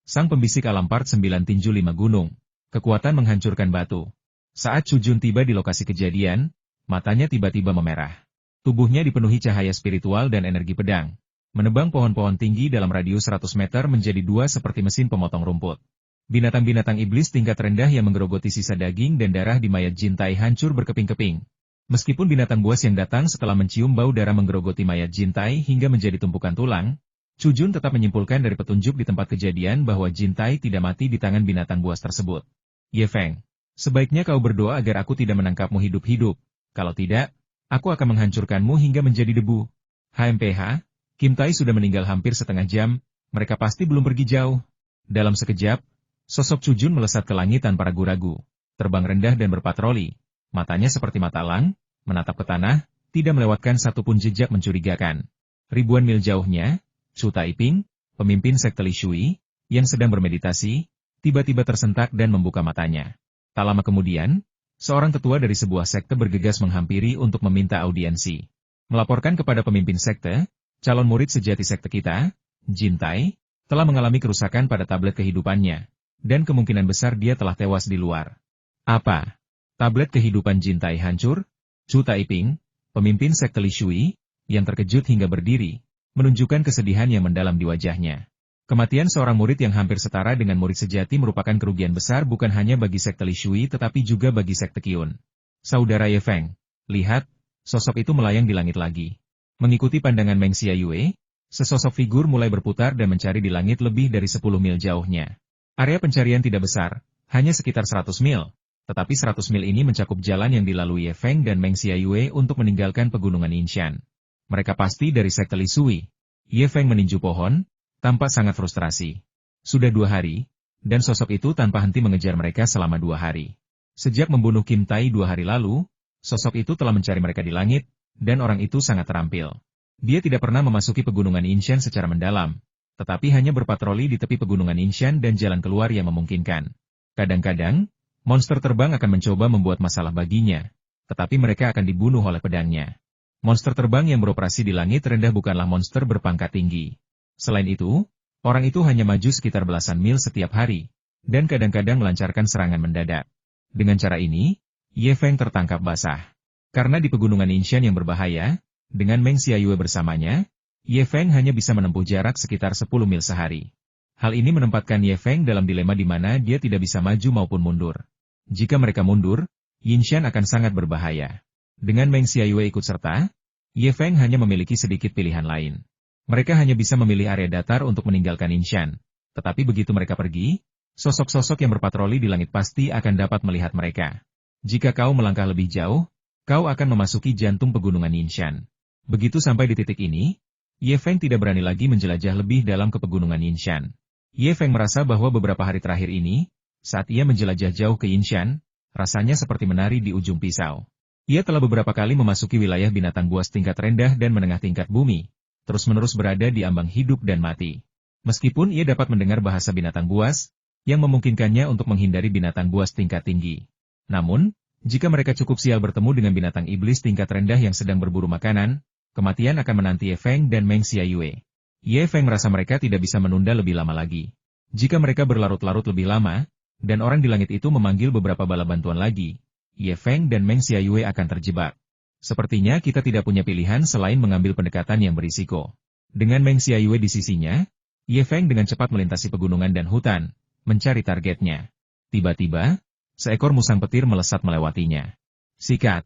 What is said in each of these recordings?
Sang pembisik alam part 9 tinju 5 gunung. Kekuatan menghancurkan batu. Saat Chu Jun tiba di lokasi kejadian, matanya tiba-tiba memerah. Tubuhnya dipenuhi cahaya spiritual dan energi pedang. Menebang pohon-pohon tinggi dalam radius 100 meter menjadi dua seperti mesin pemotong rumput. Binatang-binatang iblis tingkat rendah yang menggerogoti sisa daging dan darah di mayat Jin Tai hancur berkeping-keping. Meskipun binatang buas yang datang setelah mencium bau darah menggerogoti mayat Jin Tai hingga menjadi tumpukan tulang, Chu Jun tetap menyimpulkan dari petunjuk di tempat kejadian bahwa Jin Tai tidak mati di tangan binatang buas tersebut. Ye Feng, sebaiknya kau berdoa agar aku tidak menangkapmu hidup-hidup. Kalau tidak, aku akan menghancurkanmu hingga menjadi debu. HMPH, Kim Tai sudah meninggal hampir setengah jam, mereka pasti belum pergi jauh. Dalam sekejap, sosok Chu Jun melesat ke langit tanpa ragu-ragu, terbang rendah dan berpatroli. Matanya seperti mata elang, menatap ke tanah, tidak melewatkan satupun jejak mencurigakan. Ribuan mil jauhnya, Chu Taiping, pemimpin sekte Li Shui, yang sedang bermeditasi, tiba-tiba tersentak dan membuka matanya. Tak lama kemudian, seorang tetua dari sebuah sekte bergegas menghampiri untuk meminta audiensi. Melaporkan kepada pemimpin sekte, calon murid sejati sekte kita, Jin Tai, telah mengalami kerusakan pada tablet kehidupannya, dan kemungkinan besar dia telah tewas di luar. Apa? Tablet kehidupan Jin Tai hancur? Chu Taiping, pemimpin sekte Li Shui, yang terkejut hingga berdiri, menunjukkan kesedihan yang mendalam di wajahnya. Kematian seorang murid yang hampir setara dengan murid sejati merupakan kerugian besar bukan hanya bagi sekte Li Shui tetapi juga bagi sekte Qiyun. Saudara Ye Feng, lihat, sosok itu melayang di langit lagi. Mengikuti pandangan Meng Xiayue, sesosok figur mulai berputar dan mencari di langit lebih dari 10 mil jauhnya. Area pencarian tidak besar, hanya sekitar 100 mil. Tetapi 100 mil ini mencakup jalan yang dilalui Ye Feng dan Meng Xiayue untuk meninggalkan pegunungan Yinshan. Mereka pasti dari sekte Li Shui. Ye Feng meninju pohon, tampak sangat frustrasi. Sudah 2 hari, dan sosok itu tanpa henti mengejar mereka selama 2 hari. Sejak membunuh Kim Tai 2 hari lalu, sosok itu telah mencari mereka di langit, dan orang itu sangat terampil. Dia tidak pernah memasuki pegunungan Yinshan secara mendalam, tetapi hanya berpatroli di tepi pegunungan Yinshan dan jalan keluar yang memungkinkan. Kadang-kadang, monster terbang akan mencoba membuat masalah baginya, tetapi mereka akan dibunuh oleh pedangnya. Monster terbang yang beroperasi di langit rendah bukanlah monster berpangkat tinggi. Selain itu, orang itu hanya maju sekitar belasan mil setiap hari, dan kadang-kadang melancarkan serangan mendadak. Dengan cara ini, Ye Feng tertangkap basah. Karena di pegunungan Yinshan yang berbahaya, dengan Meng Xiayue bersamanya, Ye Feng hanya bisa menempuh jarak sekitar 10 mil sehari. Hal ini menempatkan Ye Feng dalam dilema di mana dia tidak bisa maju maupun mundur. Jika mereka mundur, Yinshan akan sangat berbahaya. Dengan Meng Xiayue ikut serta, Ye Feng hanya memiliki sedikit pilihan lain. Mereka hanya bisa memilih area datar untuk meninggalkan Yinshan. Tetapi begitu mereka pergi, sosok-sosok yang berpatroli di langit pasti akan dapat melihat mereka. Jika kau melangkah lebih jauh, kau akan memasuki jantung pegunungan Yinshan. Begitu sampai di titik ini, Ye Feng tidak berani lagi menjelajah lebih dalam ke pegunungan Yinshan. Ye Feng merasa bahwa beberapa hari terakhir ini, saat ia menjelajah jauh ke Yinshan, rasanya seperti menari di ujung pisau. Ia telah beberapa kali memasuki wilayah binatang buas tingkat rendah dan menengah tingkat bumi, terus-menerus berada di ambang hidup dan mati. Meskipun ia dapat mendengar bahasa binatang buas, yang memungkinkannya untuk menghindari binatang buas tingkat tinggi. Namun, jika mereka cukup sial bertemu dengan binatang iblis tingkat rendah yang sedang berburu makanan, kematian akan menanti Ye Feng dan Meng Xiayue. Ye Feng merasa mereka tidak bisa menunda lebih lama lagi. Jika mereka berlarut-larut lebih lama, dan orang di langit itu memanggil beberapa bala bantuan lagi, Ye Feng dan Meng Xiayue akan terjebak. Sepertinya kita tidak punya pilihan selain mengambil pendekatan yang berisiko. Dengan Meng Xiayue di sisinya, Ye Feng dengan cepat melintasi pegunungan dan hutan, mencari targetnya. Tiba-tiba, seekor musang petir melesat melewatinya. Sikat!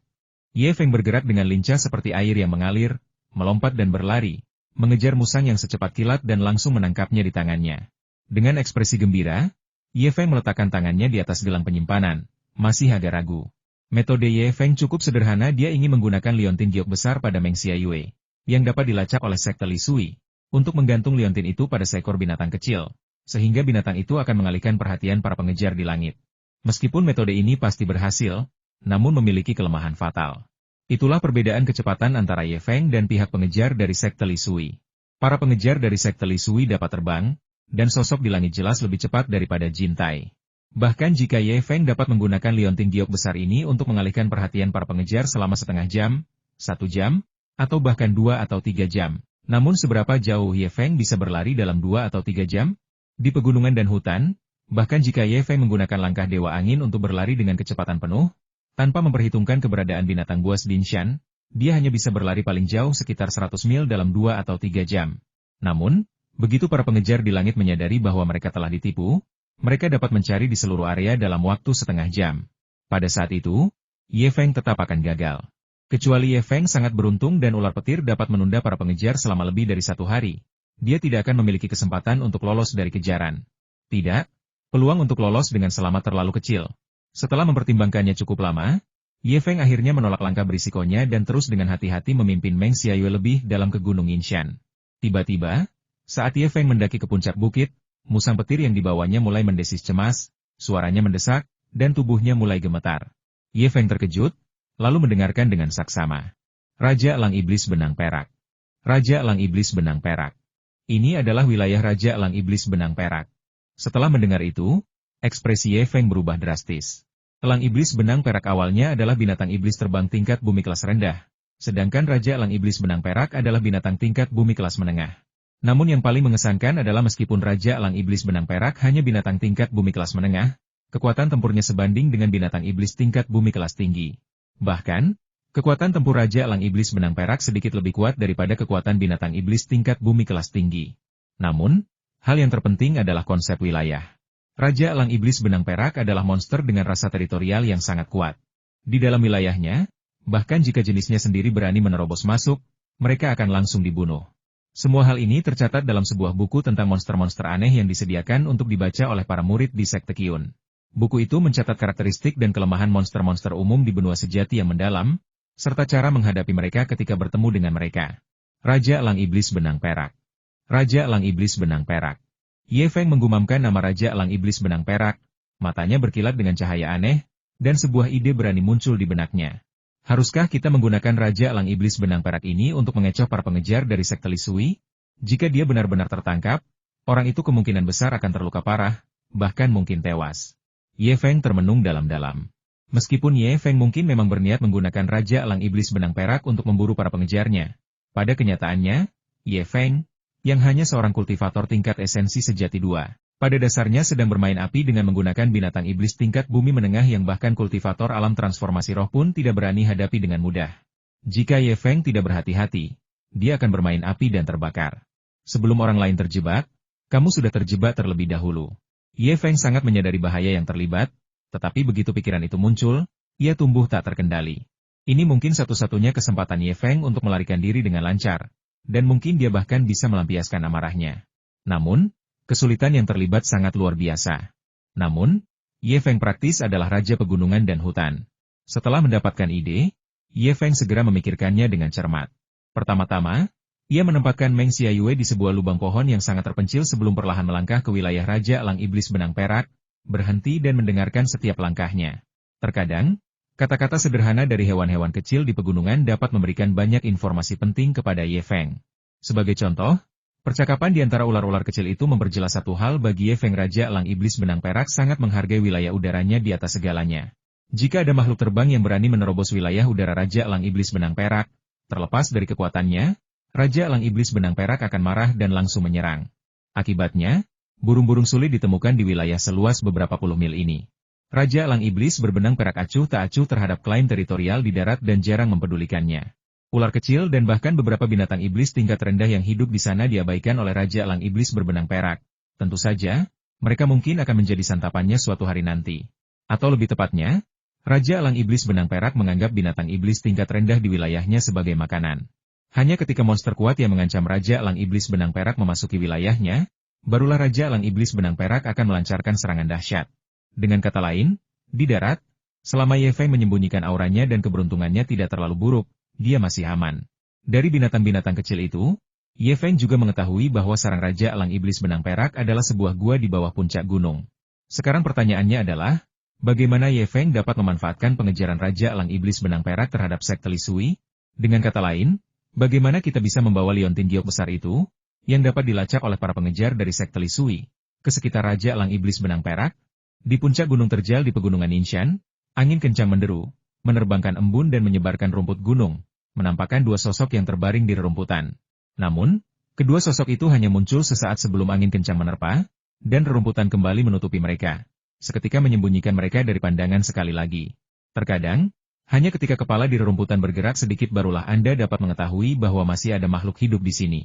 Ye Feng bergerak dengan lincah seperti air yang mengalir, melompat dan berlari, mengejar musang yang secepat kilat dan langsung menangkapnya di tangannya. Dengan ekspresi gembira, Ye Feng meletakkan tangannya di atas gelang penyimpanan, masih agak ragu. Metode Ye Feng cukup sederhana, dia ingin menggunakan liontin giok besar pada Meng Xiayue, yang dapat dilacak oleh sekte Li Shui, untuk menggantung liontin itu pada seekor binatang kecil, sehingga binatang itu akan mengalihkan perhatian para pengejar di langit. Meskipun metode ini pasti berhasil, namun memiliki kelemahan fatal. Itulah perbedaan kecepatan antara Ye Feng dan pihak pengejar dari sekte Li Shui. Para pengejar dari sekte Li Shui dapat terbang, dan sosok di langit jelas lebih cepat daripada Jin Tai. Bahkan jika Ye Feng dapat menggunakan liontin giok besar ini untuk mengalihkan perhatian para pengejar selama setengah jam, 1 jam, atau bahkan 2 atau 3 jam. Namun seberapa jauh Ye Feng bisa berlari dalam 2 atau 3 jam? Di pegunungan dan hutan, bahkan jika Ye Feng menggunakan langkah Dewa Angin untuk berlari dengan kecepatan penuh, tanpa memperhitungkan keberadaan binatang buas Dinshan, dia hanya bisa berlari paling jauh sekitar 100 mil dalam 2 atau 3 jam. Namun, begitu para pengejar di langit menyadari bahwa mereka telah ditipu, mereka dapat mencari di seluruh area dalam waktu setengah jam. Pada saat itu, Ye Feng tetap akan gagal. Kecuali Ye Feng sangat beruntung dan ular petir dapat menunda para pengejar selama lebih dari 1 hari. Dia tidak akan memiliki kesempatan untuk lolos dari kejaran. Tidak, peluang untuk lolos dengan selamat terlalu kecil. Setelah mempertimbangkannya cukup lama, Ye Feng akhirnya menolak langkah berisikonya dan terus dengan hati-hati memimpin Meng Xiaoyue lebih dalam ke Gunung Yinshan. Tiba-tiba, saat Ye Feng mendaki ke puncak bukit, musang petir yang dibawanya mulai mendesis cemas, suaranya mendesak, dan tubuhnya mulai gemetar. Ye Feng terkejut, lalu mendengarkan dengan saksama. Raja Elang Iblis Benang Perak. Raja Elang Iblis Benang Perak. Ini adalah wilayah Raja Elang Iblis Benang Perak. Setelah mendengar itu, ekspresi Ye Feng berubah drastis. Elang Iblis Benang Perak awalnya adalah binatang iblis terbang tingkat bumi kelas rendah, sedangkan Raja Elang Iblis Benang Perak adalah binatang tingkat bumi kelas menengah. Namun yang paling mengesankan adalah meskipun Raja Elang Iblis Benang Perak hanya binatang tingkat bumi kelas menengah, kekuatan tempurnya sebanding dengan binatang iblis tingkat bumi kelas tinggi. Bahkan, kekuatan tempur Raja Elang Iblis Benang Perak sedikit lebih kuat daripada kekuatan binatang iblis tingkat bumi kelas tinggi. Namun, hal yang terpenting adalah konsep wilayah. Raja Elang Iblis Benang Perak adalah monster dengan rasa teritorial yang sangat kuat. Di dalam wilayahnya, bahkan jika jenisnya sendiri berani menerobos masuk, mereka akan langsung dibunuh. Semua hal ini tercatat dalam sebuah buku tentang monster-monster aneh yang disediakan untuk dibaca oleh para murid di Sekte Qiyun. Buku itu mencatat karakteristik dan kelemahan monster-monster umum di benua sejati yang mendalam, serta cara menghadapi mereka ketika bertemu dengan mereka. Raja Elang Iblis Benang Perak. Raja Elang Iblis Benang Perak. Ye Feng menggumamkan nama Raja Elang Iblis Benang Perak, matanya berkilat dengan cahaya aneh, dan sebuah ide berani muncul di benaknya. Haruskah kita menggunakan Raja Elang Iblis Benang Perak ini untuk mengecoh para pengejar dari Sekte Li Sui? Jika dia benar-benar tertangkap, orang itu kemungkinan besar akan terluka parah, bahkan mungkin tewas. Ye Feng termenung dalam-dalam. Meskipun Ye Feng mungkin memang berniat menggunakan Raja Elang Iblis Benang Perak untuk memburu para pengejarnya, pada kenyataannya, Ye Feng, yang hanya seorang kultivator tingkat esensi sejati 2, pada dasarnya sedang bermain api dengan menggunakan binatang iblis tingkat bumi menengah yang bahkan kultivator alam transformasi roh pun tidak berani hadapi dengan mudah. Jika Ye Feng tidak berhati-hati, dia akan bermain api dan terbakar. Sebelum orang lain terjebak, kamu sudah terjebak terlebih dahulu. Ye Feng sangat menyadari bahaya yang terlibat, tetapi begitu pikiran itu muncul, ia tumbuh tak terkendali. Ini mungkin satu-satunya kesempatan Ye Feng untuk melarikan diri dengan lancar, dan mungkin dia bahkan bisa melampiaskan amarahnya. Namun, kesulitan yang terlibat sangat luar biasa. Namun, Ye Feng praktis adalah raja pegunungan dan hutan. Setelah mendapatkan ide, Ye Feng segera memikirkannya dengan cermat. Pertama-tama, ia menempatkan Meng Xiaoyue di sebuah lubang pohon yang sangat terpencil sebelum perlahan melangkah ke wilayah Raja Elang Iblis Benang Perak, berhenti dan mendengarkan setiap langkahnya. Terkadang, kata-kata sederhana dari hewan-hewan kecil di pegunungan dapat memberikan banyak informasi penting kepada Ye Feng. Sebagai contoh, percakapan di antara ular-ular kecil itu memperjelas satu hal bagi Ye Feng. Raja Elang Iblis Benang Perak sangat menghargai wilayah udaranya di atas segalanya. Jika ada makhluk terbang yang berani menerobos wilayah udara Raja Elang Iblis Benang Perak, terlepas dari kekuatannya, Raja Elang Iblis Benang Perak akan marah dan langsung menyerang. Akibatnya, burung-burung sulit ditemukan di wilayah seluas beberapa puluh mil ini. Raja Elang Iblis Berbenang Perak acuh tak acuh terhadap klaim teritorial di darat dan jarang mempedulikannya. Ular kecil dan bahkan beberapa binatang iblis tingkat rendah yang hidup di sana diabaikan oleh Raja Elang Iblis Berbenang Perak. Tentu saja, mereka mungkin akan menjadi santapannya suatu hari nanti. Atau lebih tepatnya, Raja Elang Iblis Benang Perak menganggap binatang iblis tingkat rendah di wilayahnya sebagai makanan. Hanya ketika monster kuat yang mengancam Raja Elang Iblis Benang Perak memasuki wilayahnya, barulah Raja Elang Iblis Benang Perak akan melancarkan serangan dahsyat. Dengan kata lain, di darat, selama Ye Feng menyembunyikan auranya dan keberuntungannya tidak terlalu buruk, dia masih aman. Dari binatang-binatang kecil itu, Ye Feng juga mengetahui bahwa sarang Raja Elang Iblis Benang Perak adalah sebuah gua di bawah puncak gunung. Sekarang pertanyaannya adalah, bagaimana Ye Feng dapat memanfaatkan pengejaran Raja Elang Iblis Benang Perak terhadap Sekte Li Sui? Dengan kata lain, bagaimana kita bisa membawa liontin giok besar itu, yang dapat dilacak oleh para pengejar dari Sekte Li Sui, ke sekitar Raja Elang Iblis Benang Perak? Di puncak gunung terjal di pegunungan Yinshan, angin kencang menderu, menerbangkan embun dan menyebarkan rumput gunung, menampakkan dua sosok yang terbaring di rerumputan. Namun, kedua sosok itu hanya muncul sesaat sebelum angin kencang menerpa, dan rerumputan kembali menutupi mereka, seketika menyembunyikan mereka dari pandangan sekali lagi. Terkadang, hanya ketika kepala di rerumputan bergerak sedikit barulah Anda dapat mengetahui bahwa masih ada makhluk hidup di sini.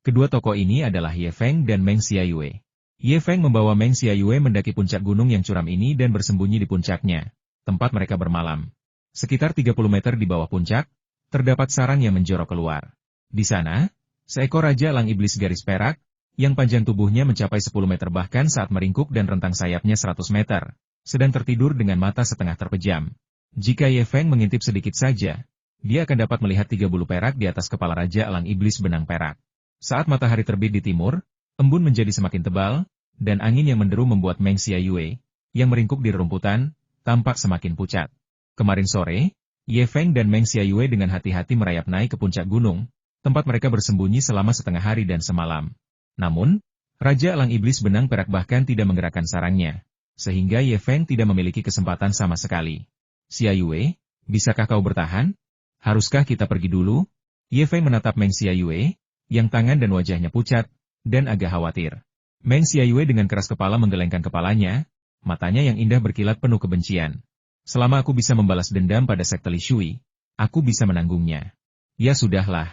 Kedua tokoh ini adalah Ye Feng dan Meng Xiaoyue. Ye Feng membawa Meng Xiaoyue mendaki puncak gunung yang curam ini dan bersembunyi di puncaknya, tempat mereka bermalam. Sekitar 30 meter di bawah puncak, terdapat sarang yang menjorok keluar. Di sana, seekor Raja Elang Iblis garis perak, yang panjang tubuhnya mencapai 10 meter bahkan saat meringkuk dan rentang sayapnya 100 meter, sedang tertidur dengan mata setengah terpejam. Jika Ye Feng mengintip sedikit saja, dia akan dapat melihat 3 bulu perak di atas kepala Raja Elang Iblis benang perak. Saat matahari terbit di timur, embun menjadi semakin tebal, dan angin yang menderu membuat Meng Xiaoyue, yang meringkuk di rerumputan, tampak semakin pucat. Kemarin sore, Ye Feng dan Meng Xiaoyue dengan hati-hati merayap naik ke puncak gunung, tempat mereka bersembunyi selama setengah hari dan semalam. Namun, Raja Elang Iblis benang perak bahkan tidak menggerakkan sarangnya, sehingga Ye Feng tidak memiliki kesempatan sama sekali. Xiaoyue, bisakah kau bertahan? Haruskah kita pergi dulu? Ye Feng menatap Meng Xiaoyue, yang tangan dan wajahnya pucat, dan agak khawatir. Meng Xiaoyue dengan keras kepala menggelengkan kepalanya, matanya yang indah berkilat penuh kebencian. Selama aku bisa membalas dendam pada sekte Li Shui, aku bisa menanggungnya. Ya sudahlah.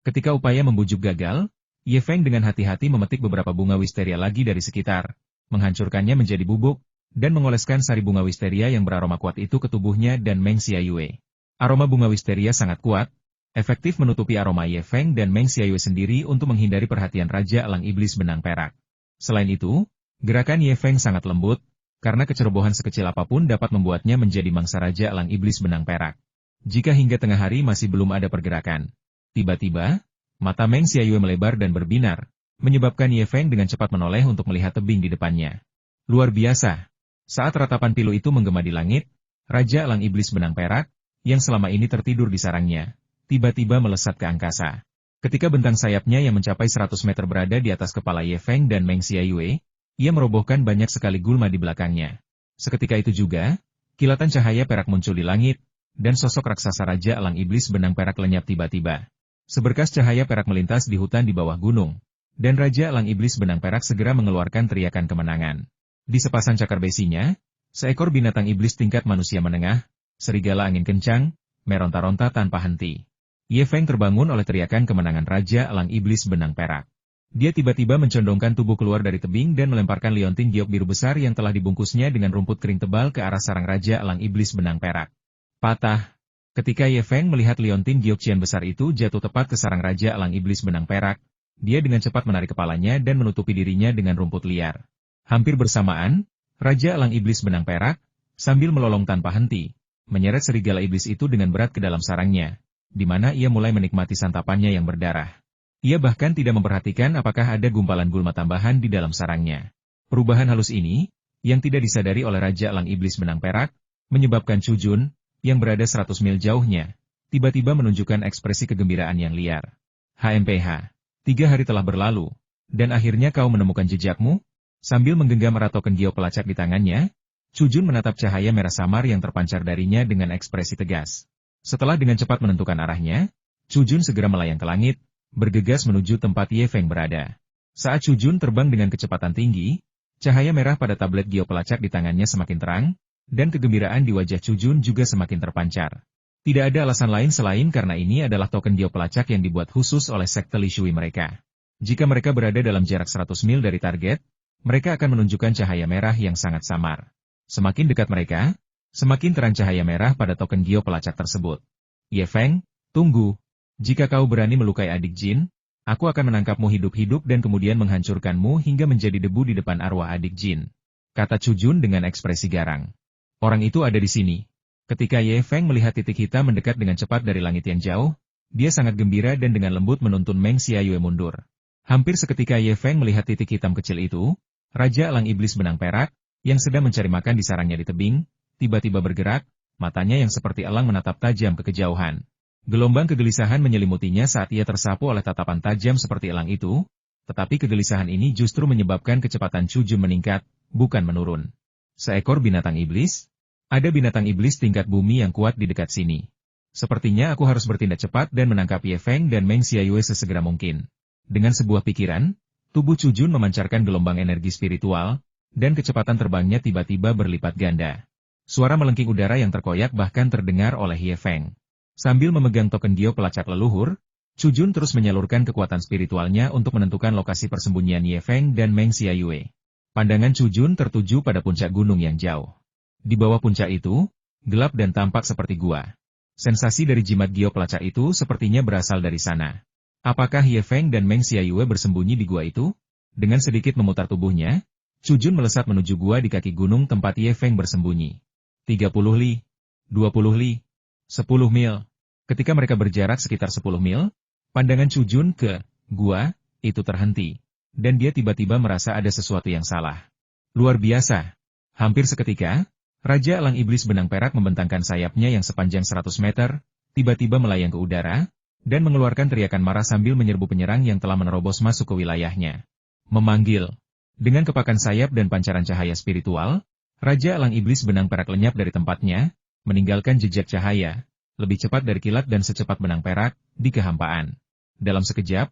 Ketika upaya membujuk gagal, Ye Feng dengan hati-hati memetik beberapa bunga wisteria lagi dari sekitar, menghancurkannya menjadi bubuk, dan mengoleskan sari bunga wisteria yang beraroma kuat itu ke tubuhnya dan Meng Xiaoyue. Aroma bunga wisteria sangat kuat, efektif menutupi aroma Ye Feng dan Meng Xiaoyue sendiri untuk menghindari perhatian Raja Elang Iblis benang perak. Selain itu, gerakan Ye Feng sangat lembut, karena kecerobohan sekecil apapun dapat membuatnya menjadi mangsa Raja Elang Iblis benang perak. Jika hingga tengah hari masih belum ada pergerakan, tiba-tiba, mata Meng Xiaoyue melebar dan berbinar, menyebabkan Ye Feng dengan cepat menoleh untuk melihat tebing di depannya. Luar biasa! Saat ratapan pilu itu menggema di langit, Raja Elang Iblis benang perak, yang selama ini tertidur di sarangnya, tiba-tiba melesat ke angkasa. Ketika bentang sayapnya yang mencapai 100 meter berada di atas kepala Ye Feng dan Meng Xiaoyue, ia merobohkan banyak sekali gulma di belakangnya. Seketika itu juga, kilatan cahaya perak muncul di langit, dan sosok raksasa Raja Elang Iblis benang perak lenyap tiba-tiba. Seberkas cahaya perak melintas di hutan di bawah gunung, dan Raja Elang Iblis benang perak segera mengeluarkan teriakan kemenangan. Di sepasang cakar besinya, seekor binatang iblis tingkat manusia menengah, serigala angin kencang, meronta-ronta tanpa henti. Ye Feng terbangun oleh teriakan kemenangan Raja Elang Iblis benang perak. Dia tiba-tiba mencondongkan tubuh keluar dari tebing dan melemparkan liontin giok biru besar yang telah dibungkusnya dengan rumput kering tebal ke arah sarang Raja Elang Iblis benang perak. Patah. Ketika Ye Feng melihat liontin giok cian besar itu jatuh tepat ke sarang Raja Elang Iblis benang perak, dia dengan cepat menarik kepalanya dan menutupi dirinya dengan rumput liar. Hampir bersamaan, Raja Elang Iblis benang perak, sambil melolong tanpa henti, menyeret serigala iblis itu dengan berat ke dalam sarangnya, di mana ia mulai menikmati santapannya yang berdarah. Ia bahkan tidak memperhatikan apakah ada gumpalan gulma tambahan di dalam sarangnya. Perubahan halus ini, yang tidak disadari oleh Raja Elang Iblis benang perak, menyebabkan Chu Jun, yang berada 100 mil jauhnya, tiba-tiba menunjukkan ekspresi kegembiraan yang liar. HMPH, 3 hari telah berlalu, dan akhirnya kau menemukan jejakmu? Sambil menggenggam erat token giok pelacak di tangannya, Chu Jun menatap cahaya merah samar yang terpancar darinya dengan ekspresi tegas. Setelah dengan cepat menentukan arahnya, Chu Jun segera melayang ke langit, bergegas menuju tempat Ye Feng berada. Saat Chu Jun terbang dengan kecepatan tinggi, cahaya merah pada tablet giok pelacak di tangannya semakin terang, dan kegembiraan di wajah Chu Jun juga semakin terpancar. Tidak ada alasan lain selain karena ini adalah token giok pelacak yang dibuat khusus oleh sekte Li Shui mereka. Jika mereka berada dalam jarak 100 mil dari target, mereka akan menunjukkan cahaya merah yang sangat samar. Semakin dekat mereka, semakin terang cahaya merah pada token giok pelacak tersebut. Ye Feng, tunggu. Jika kau berani melukai adik Jin, aku akan menangkapmu hidup-hidup dan kemudian menghancurkanmu hingga menjadi debu di depan arwah adik Jin, kata Chu Jun dengan ekspresi garang. Orang itu ada di sini. Ketika Ye Feng melihat titik hitam mendekat dengan cepat dari langit yang jauh, dia sangat gembira dan dengan lembut menuntun Meng Xiaoyue mundur. Hampir seketika Ye Feng melihat titik hitam kecil itu, Raja Elang Iblis benang perak, yang sedang mencari makan di sarangnya di tebing, tiba-tiba bergerak, matanya yang seperti elang menatap tajam ke kejauhan. Gelombang kegelisahan menyelimutinya saat ia tersapu oleh tatapan tajam seperti elang itu, tetapi kegelisahan ini justru menyebabkan kecepatan Chu Jun meningkat, bukan menurun. Seekor binatang iblis? Ada binatang iblis tingkat bumi yang kuat di dekat sini. Sepertinya aku harus bertindak cepat dan menangkap Ye Feng dan Meng Xiaoyue sesegera mungkin. Dengan sebuah pikiran, Tubuh Chujun memancarkan gelombang energi spiritual, dan kecepatan terbangnya tiba-tiba berlipat ganda. Suara melengking udara yang terkoyak bahkan terdengar oleh Ye Feng. Sambil memegang token Gio pelacak leluhur, Chujun terus menyalurkan kekuatan spiritualnya untuk menentukan lokasi persembunyian Ye Feng dan Meng Xiayue. Pandangan Chujun tertuju pada puncak gunung yang jauh. Di bawah puncak itu, gelap dan tampak seperti gua. Sensasi dari jimat Gio pelacak itu sepertinya berasal dari sana. Apakah Ye Feng dan Meng Xiayue bersembunyi di gua itu? Dengan sedikit memutar tubuhnya, Chujun melesat menuju gua di kaki gunung tempat Ye Feng bersembunyi. 30 li, 20 li, 10 mil. Ketika mereka berjarak sekitar 10 mil, pandangan Chujun ke gua itu terhenti, dan dia tiba-tiba merasa ada sesuatu yang salah. Luar biasa. Hampir seketika, Raja Elang Iblis Benang Perak membentangkan sayapnya yang sepanjang 100 meter, tiba-tiba melayang ke udara, dan mengeluarkan teriakan marah sambil menyerbu penyerang yang telah menerobos masuk ke wilayahnya. Memanggil. Dengan kepakan sayap dan pancaran cahaya spiritual, Raja Elang Iblis Benang Perak lenyap dari tempatnya, meninggalkan jejak cahaya, lebih cepat dari kilat dan secepat benang perak, di kehampaan. Dalam sekejap,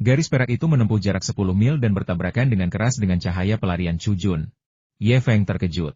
garis perak itu menempuh jarak 10 mil dan bertabrakan dengan keras dengan cahaya pelarian Chujun. Ye Feng terkejut.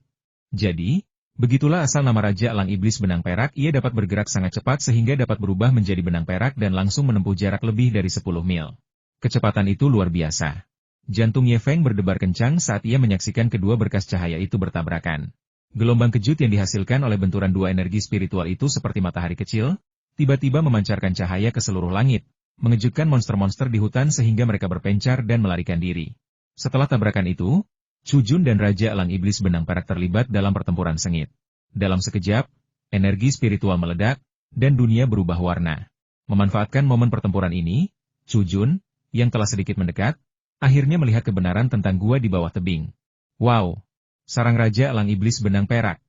Jadi, begitulah asal nama Raja Elang Iblis Benang Perak. Ia dapat bergerak sangat cepat sehingga dapat berubah menjadi benang perak dan langsung menempuh jarak lebih dari 10 mil. Kecepatan itu luar biasa. Jantung Ye Feng berdebar kencang saat ia menyaksikan kedua berkas cahaya itu bertabrakan. Gelombang kejut yang dihasilkan oleh benturan dua energi spiritual itu seperti matahari kecil, tiba-tiba memancarkan cahaya ke seluruh langit, mengejutkan monster-monster di hutan sehingga mereka berpencar dan melarikan diri. Setelah tabrakan itu, Chujun dan Raja Elang Iblis Benang Perak terlibat dalam pertempuran sengit. Dalam sekejap, energi spiritual meledak, dan dunia berubah warna. Memanfaatkan momen pertempuran ini, Chujun, yang telah sedikit mendekat, akhirnya melihat kebenaran tentang gua di bawah tebing. Wow! Sarang Raja Elang Iblis Benang Perak.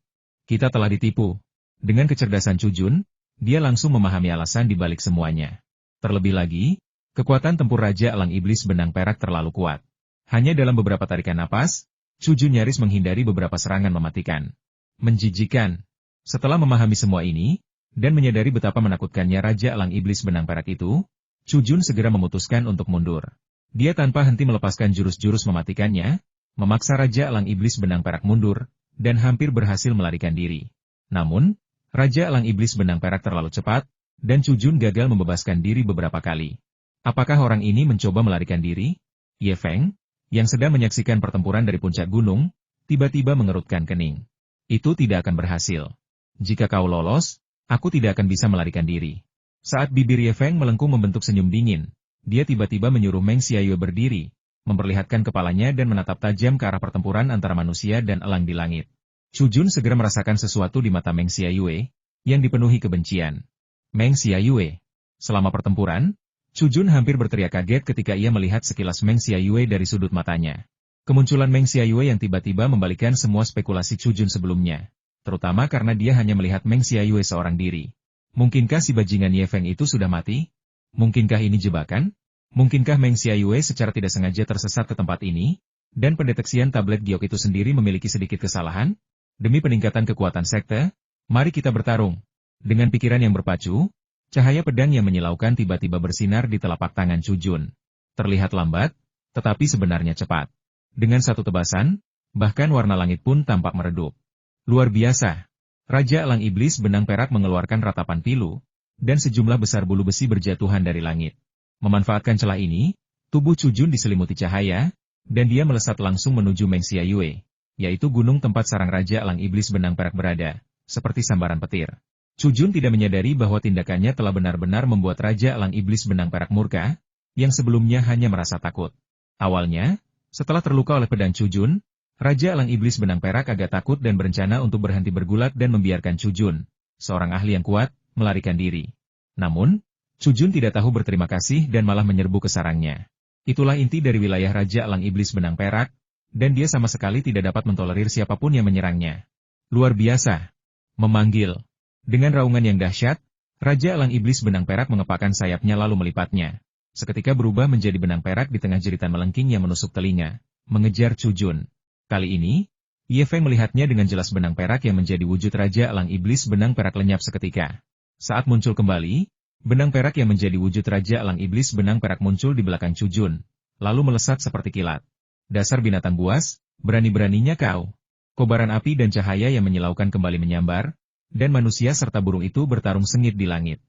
Kita telah ditipu. Dengan kecerdasan Chujun, dia langsung memahami alasan di balik semuanya. Terlebih lagi, kekuatan tempur Raja Elang Iblis Benang Perak terlalu kuat. Hanya dalam beberapa tarikan napas, Chujun nyaris menghindari beberapa serangan mematikan. Menjijikan. Setelah memahami semua ini, dan menyadari betapa menakutkannya Raja Elang Iblis Benang Perak itu, Chujun segera memutuskan untuk mundur. Dia tanpa henti melepaskan jurus-jurus mematikannya, memaksa Raja Elang Iblis Benang Perak mundur, dan hampir berhasil melarikan diri. Namun, Raja Elang Iblis Benang Perak terlalu cepat, dan Chujun gagal membebaskan diri beberapa kali. Apakah orang ini mencoba melarikan diri? Ye Feng, yang sedang menyaksikan pertempuran dari puncak gunung, tiba-tiba mengerutkan kening. Itu tidak akan berhasil. Jika kau lolos, aku tidak akan bisa melarikan diri. Saat bibir Ye Feng melengkung membentuk senyum dingin, dia tiba-tiba menyuruh Meng Xiayue berdiri, memperlihatkan kepalanya dan menatap tajam ke arah pertempuran antara manusia dan elang di langit. Chujun segera merasakan sesuatu di mata Meng Xiayue, yang dipenuhi kebencian. Meng Xiayue. Selama pertempuran, Chujun hampir berteriak kaget ketika ia melihat sekilas Meng Xiayue dari sudut matanya. Kemunculan Meng Xiayue yang tiba-tiba membalikan semua spekulasi Chujun sebelumnya, terutama karena dia hanya melihat Meng Xiayue seorang diri. Mungkinkah si bajingan Ye Feng itu sudah mati? Mungkinkah ini jebakan? Mungkinkah Meng Xiayue secara tidak sengaja tersesat ke tempat ini, dan pendeteksian tablet giok itu sendiri memiliki sedikit kesalahan? Demi peningkatan kekuatan sekte, mari kita bertarung. Dengan pikiran yang berpacu, cahaya pedang yang menyilaukan tiba-tiba bersinar di telapak tangan Chujun. Terlihat lambat, tetapi sebenarnya cepat. Dengan satu tebasan, bahkan warna langit pun tampak meredup. Luar biasa. Raja Elang Iblis Benang Perak mengeluarkan ratapan pilu, dan sejumlah besar bulu besi berjatuhan dari langit. Memanfaatkan celah ini, tubuh Chujun diselimuti cahaya, dan dia melesat langsung menuju Meng Xiayue, yaitu gunung tempat sarang Raja Elang Iblis Benang Perak berada, seperti sambaran petir. Chujun tidak menyadari bahwa tindakannya telah benar-benar membuat Raja Elang Iblis Benang Perak murka, yang sebelumnya hanya merasa takut. Awalnya, setelah terluka oleh pedang Chujun, Raja Elang Iblis Benang Perak agak takut dan berencana untuk berhenti bergulat dan membiarkan Chujun, seorang ahli yang kuat, melarikan diri. Namun, Chujun tidak tahu berterima kasih dan malah menyerbu ke sarangnya. Itulah inti dari wilayah Raja Elang Iblis Benang Perak, dan dia sama sekali tidak dapat mentolerir siapapun yang menyerangnya. Luar biasa. Memanggil. Dengan raungan yang dahsyat, Raja Elang Iblis Benang Perak mengepakkan sayapnya lalu melipatnya. Seketika berubah menjadi benang perak di tengah jeritan melengking yang menusuk telinga, mengejar Chujun. Kali ini, Ye Feng melihatnya dengan jelas benang perak yang menjadi wujud Raja Elang Iblis Benang Perak lenyap seketika. Saat muncul kembali, benang perak yang menjadi wujud Raja Elang Iblis Benang Perak muncul di belakang Chujun, lalu melesat seperti kilat. Dasar binatang buas, berani-beraninya kau. Kobaran api dan cahaya yang menyilaukan kembali menyambar, dan manusia serta burung itu bertarung sengit di langit.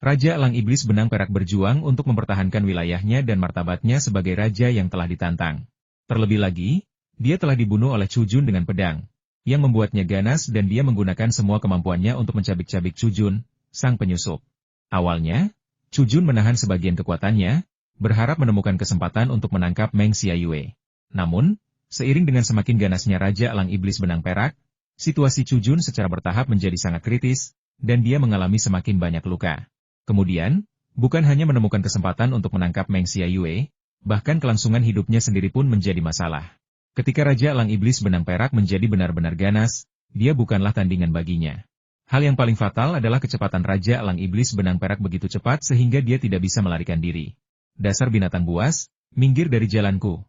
Raja Elang Iblis Benang Perak berjuang untuk mempertahankan wilayahnya dan martabatnya sebagai raja yang telah ditantang. Terlebih lagi, dia telah dibunuh oleh Chu Jun dengan pedang, yang membuatnya ganas dan dia menggunakan semua kemampuannya untuk mencabik-cabik Chu Jun, sang penyusup. Awalnya, Chu Jun menahan sebagian kekuatannya, berharap menemukan kesempatan untuk menangkap Meng Xiaoyue. Namun, seiring dengan semakin ganasnya Raja Elang Iblis Benang Perak, situasi Chu Jun secara bertahap menjadi sangat kritis, dan dia mengalami semakin banyak luka. Kemudian, bukan hanya menemukan kesempatan untuk menangkap Meng Xiaoyue, bahkan kelangsungan hidupnya sendiri pun menjadi masalah. Ketika Raja Elang Iblis Benang Perak menjadi benar-benar ganas, dia bukanlah tandingan baginya. Hal yang paling fatal adalah kecepatan Raja Elang Iblis Benang Perak begitu cepat sehingga dia tidak bisa melarikan diri. Dasar binatang buas, minggir dari jalanku.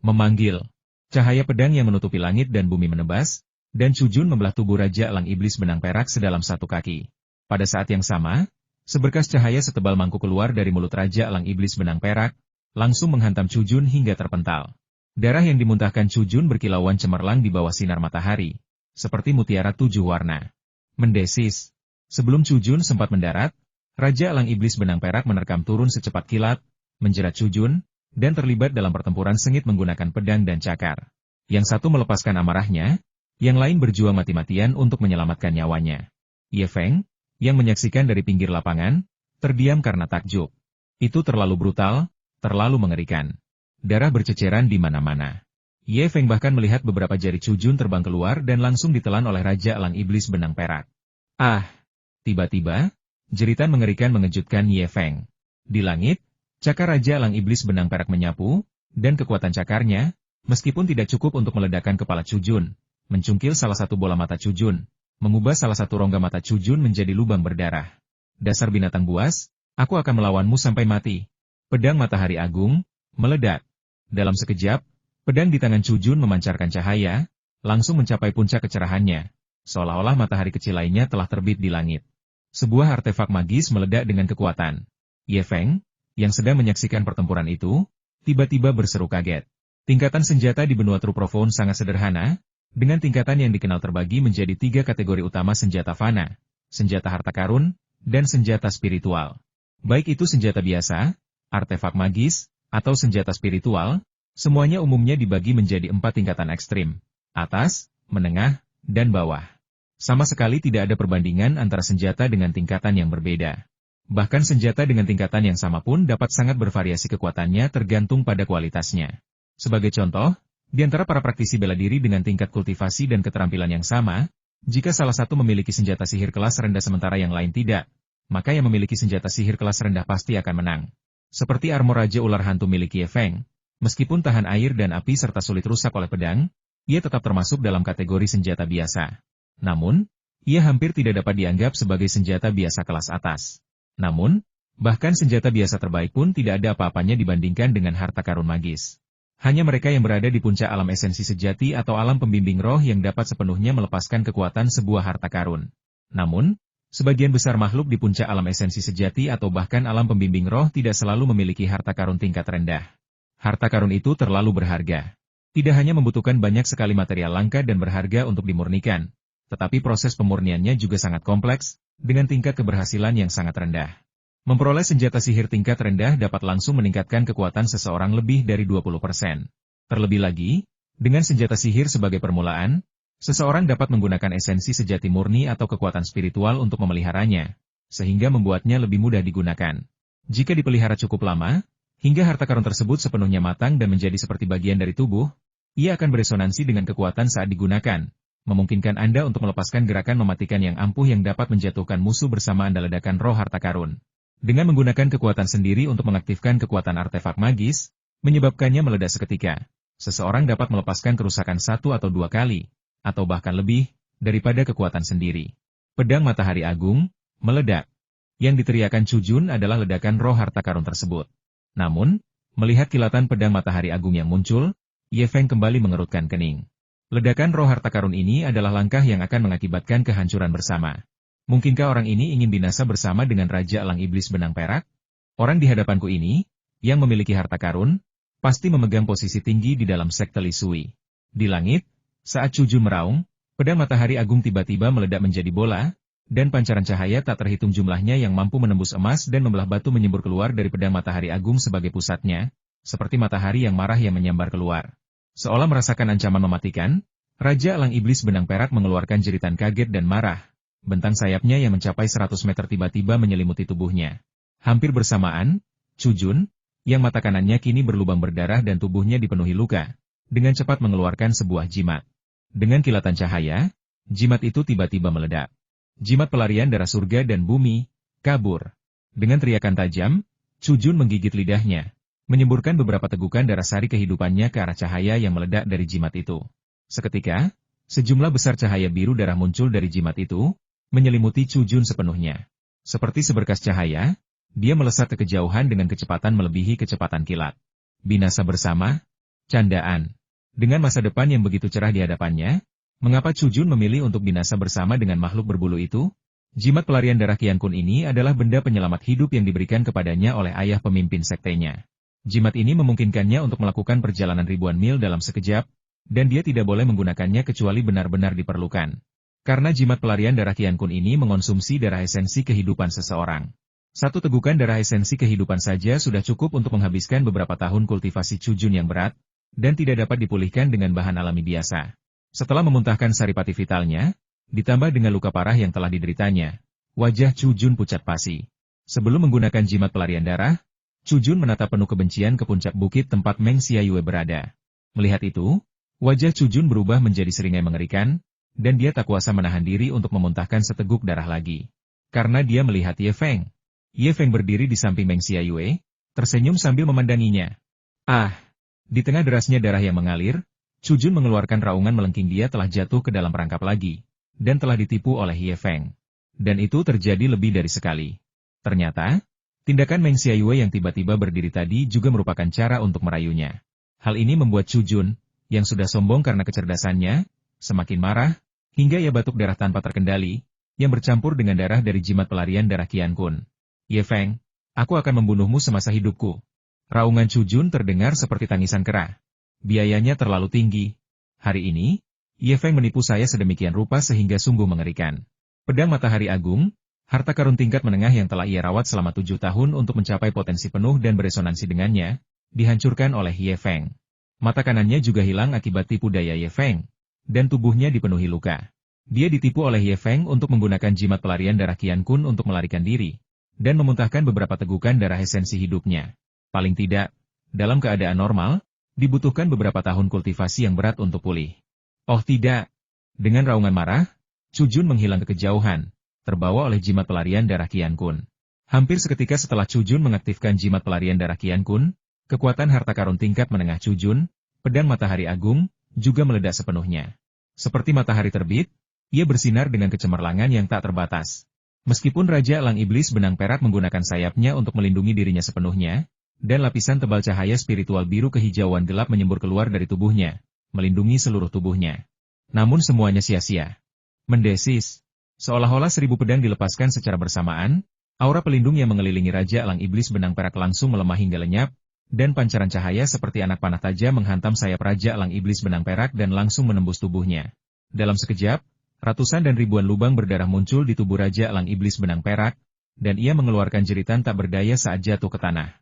Memanggil. Cahaya pedang yang menutupi langit dan bumi menebas, dan Chu Jun membelah tubuh Raja Elang Iblis Benang Perak sedalam satu kaki. Pada saat yang sama, seberkas cahaya setebal mangkuk keluar dari mulut Raja Elang Iblis Benang Perak, langsung menghantam Chu Jun hingga terpental. Darah yang dimuntahkan Chu Jun berkilauan cemerlang di bawah sinar matahari, seperti mutiara 7 warna. Mendesis. Sebelum Chu Jun sempat mendarat, Raja Elang Iblis Benang Perak menerkam turun secepat kilat, menjerat Chu Jun, dan terlibat dalam pertempuran sengit menggunakan pedang dan cakar. Yang satu melepaskan amarahnya, yang lain berjuang mati-matian untuk menyelamatkan nyawanya. Ye Feng, yang menyaksikan dari pinggir lapangan, terdiam karena takjub. Itu terlalu brutal, terlalu mengerikan. Darah berceceran di mana-mana. Ye Feng bahkan melihat beberapa jari Chu Jun terbang keluar dan langsung ditelan oleh Raja Elang Iblis Benang Perak. Ah! Tiba-tiba, jeritan mengerikan mengejutkan Ye Feng. Di langit, cakar Raja Elang Iblis Benang Perak menyapu, dan kekuatan cakarnya, meskipun tidak cukup untuk meledakkan kepala Chu Jun, mencungkil salah satu bola mata Chu Jun, mengubah salah satu rongga mata Chu Jun menjadi lubang berdarah. Dasar binatang buas, aku akan melawanmu sampai mati. Pedang Matahari Agung, meledak. Dalam sekejap, pedang di tangan Chu Jun memancarkan cahaya, langsung mencapai puncak kecerahannya, seolah-olah matahari kecil lainnya telah terbit di langit. Sebuah artefak magis meledak dengan kekuatan. Ye Feng, yang sedang menyaksikan pertempuran itu, tiba-tiba berseru kaget. Tingkatan senjata di benua True Profound sangat sederhana, dengan tingkatan yang dikenal terbagi menjadi 3 kategori utama: senjata fana, senjata harta karun, dan senjata spiritual. Baik itu senjata biasa, artefak magis, atau senjata spiritual, semuanya umumnya dibagi menjadi 4 tingkatan ekstrim: atas, menengah, dan bawah. Sama sekali tidak ada perbandingan antara senjata dengan tingkatan yang berbeda. Bahkan senjata dengan tingkatan yang sama pun dapat sangat bervariasi kekuatannya tergantung pada kualitasnya. Sebagai contoh, di antara para praktisi bela diri dengan tingkat kultivasi dan keterampilan yang sama, jika salah satu memiliki senjata sihir kelas rendah sementara yang lain tidak, maka yang memiliki senjata sihir kelas rendah pasti akan menang. Seperti armor Raja Ular Hantu milik Ye Feng, meskipun tahan air dan api serta sulit rusak oleh pedang, ia tetap termasuk dalam kategori senjata biasa. Namun, ia hampir tidak dapat dianggap sebagai senjata biasa kelas atas. Namun, bahkan senjata biasa terbaik pun tidak ada apa-apanya dibandingkan dengan harta karun magis. Hanya mereka yang berada di puncak alam esensi sejati atau alam pembimbing roh yang dapat sepenuhnya melepaskan kekuatan sebuah harta karun. Namun, sebagian besar makhluk di puncak alam esensi sejati atau bahkan alam pembimbing roh tidak selalu memiliki harta karun tingkat rendah. Harta karun itu terlalu berharga. Tidak hanya membutuhkan banyak sekali material langka dan berharga untuk dimurnikan, tetapi proses pemurniannya juga sangat kompleks, dengan tingkat keberhasilan yang sangat rendah. Memperoleh senjata sihir tingkat rendah dapat langsung meningkatkan kekuatan seseorang lebih dari 20%. Terlebih lagi, dengan senjata sihir sebagai permulaan, seseorang dapat menggunakan esensi sejati murni atau kekuatan spiritual untuk memeliharanya, sehingga membuatnya lebih mudah digunakan. Jika dipelihara cukup lama, hingga harta karun tersebut sepenuhnya matang dan menjadi seperti bagian dari tubuh, ia akan beresonansi dengan kekuatan saat digunakan, memungkinkan Anda untuk melepaskan gerakan mematikan yang ampuh yang dapat menjatuhkan musuh bersama Anda ledakan roh harta karun. Dengan menggunakan kekuatan sendiri untuk mengaktifkan kekuatan artefak magis, menyebabkannya meledak seketika. Seseorang dapat melepaskan kerusakan 1 atau 2 kali, atau bahkan lebih, daripada kekuatan sendiri. Pedang Matahari Agung, meledak. Yang diteriakan Chu Jun adalah ledakan roh harta karun tersebut. Namun, melihat kilatan pedang Matahari Agung yang muncul, Ye Feng kembali mengerutkan kening. Ledakan roh harta karun ini adalah langkah yang akan mengakibatkan kehancuran bersama. Mungkinkah orang ini ingin binasa bersama dengan Raja Elang Iblis Benang Perak? Orang di hadapanku ini, yang memiliki harta karun, pasti memegang posisi tinggi di dalam sekte Li Sui. Di langit, saat Chu Jun meraung, pedang matahari agung tiba-tiba meledak menjadi bola, dan pancaran cahaya tak terhitung jumlahnya yang mampu menembus emas dan membelah batu menyembur keluar dari pedang matahari agung sebagai pusatnya, seperti matahari yang marah yang menyambar keluar. Seolah merasakan ancaman mematikan, Raja Elang Iblis Benang Perak mengeluarkan jeritan kaget dan marah. Bentang sayapnya yang mencapai 100 meter tiba-tiba menyelimuti tubuhnya. Hampir bersamaan, Chu Jun, yang mata kanannya kini berlubang berdarah dan tubuhnya dipenuhi luka, dengan cepat mengeluarkan sebuah jimat. Dengan kilatan cahaya, jimat itu tiba-tiba meledak. Jimat pelarian darah surga dan bumi, kabur. Dengan teriakan tajam, Chu Jun menggigit lidahnya, menyemburkan beberapa tegukan darah sari kehidupannya ke arah cahaya yang meledak dari jimat itu. Seketika, sejumlah besar cahaya biru darah muncul dari jimat itu, menyelimuti Chu Jun sepenuhnya. Seperti seberkas cahaya, dia melesat ke kejauhan dengan kecepatan melebihi kecepatan kilat. Binasa bersama? Candaan. Dengan masa depan yang begitu cerah di hadapannya, mengapa Chu Jun memilih untuk binasa bersama dengan makhluk berbulu itu? Jimat pelarian darah Qian Kun ini adalah benda penyelamat hidup yang diberikan kepadanya oleh ayah pemimpin sektenya. Jimat ini memungkinkannya untuk melakukan perjalanan ribuan mil dalam sekejap, dan dia tidak boleh menggunakannya kecuali benar-benar diperlukan. Karena jimat pelarian darah Qian Kun ini mengonsumsi darah esensi kehidupan seseorang. Satu tegukan darah esensi kehidupan saja sudah cukup untuk menghabiskan beberapa tahun kultivasi Chu Jun yang berat, dan tidak dapat dipulihkan dengan bahan alami biasa. Setelah memuntahkan saripati vitalnya, ditambah dengan luka parah yang telah dideritanya, wajah Chu Jun pucat pasi. Sebelum menggunakan jimat pelarian darah, Chu Jun menatap penuh kebencian ke puncak bukit tempat Meng Xiayue berada. Melihat itu, wajah Chu Jun berubah menjadi seringai mengerikan, dan dia tak kuasa menahan diri untuk memuntahkan seteguk darah lagi. Karena dia melihat Ye Feng. Ye Feng berdiri di samping Meng Xiayue, tersenyum sambil memandanginya. Ah! Di tengah derasnya darah yang mengalir, Chu Jun mengeluarkan raungan melengking. Dia telah jatuh ke dalam perangkap lagi, dan telah ditipu oleh Ye Feng. Dan itu terjadi lebih dari sekali. Ternyata, tindakan Meng Xiayue yang tiba-tiba berdiri tadi juga merupakan cara untuk merayunya. Hal ini membuat Chu Jun, yang sudah sombong karena kecerdasannya, semakin marah, hingga ia batuk darah tanpa terkendali, yang bercampur dengan darah dari jimat pelarian darah Qian Kun. Ye Feng, aku akan membunuhmu semasa hidupku. Raungan Chu Jun terdengar seperti tangisan kera. Biayanya terlalu tinggi. Hari ini, Ye Feng menipu saya sedemikian rupa sehingga sungguh mengerikan. Pedang Matahari Agung, harta karun tingkat menengah yang telah ia rawat selama 7 tahun untuk mencapai potensi penuh dan beresonansi dengannya, dihancurkan oleh Ye Feng. Mata kanannya juga hilang akibat tipu daya Ye Feng, dan tubuhnya dipenuhi luka. Dia ditipu oleh Ye Feng untuk menggunakan jimat pelarian darah Qian Kun untuk melarikan diri, dan memuntahkan beberapa tegukan darah esensi hidupnya. Paling tidak, dalam keadaan normal, dibutuhkan beberapa tahun kultivasi yang berat untuk pulih. Oh tidak! Dengan raungan marah, Chu Jun menghilang ke kejauhan, terbawa oleh jimat pelarian darah Qian Kun. Hampir seketika setelah Chu Jun mengaktifkan jimat pelarian darah Qian Kun, kekuatan harta karun tingkat menengah Chu Jun, pedang Matahari Agung, juga meledak sepenuhnya. Seperti matahari terbit, ia bersinar dengan kecemerlangan yang tak terbatas. Meskipun Raja Elang Iblis Benang Perak menggunakan sayapnya untuk melindungi dirinya sepenuhnya, dan lapisan tebal cahaya spiritual biru kehijauan gelap menyembur keluar dari tubuhnya, melindungi seluruh tubuhnya. Namun semuanya sia-sia. Mendesis. Seolah-olah 1000 pedang dilepaskan secara bersamaan, aura pelindung yang mengelilingi Raja Elang Iblis Benang Perak langsung melemah hingga lenyap, dan pancaran cahaya seperti anak panah tajam menghantam sayap Raja Elang Iblis Benang Perak dan langsung menembus tubuhnya. Dalam sekejap, ratusan dan ribuan lubang berdarah muncul di tubuh Raja Elang Iblis Benang Perak, dan ia mengeluarkan jeritan tak berdaya saat jatuh ke tanah.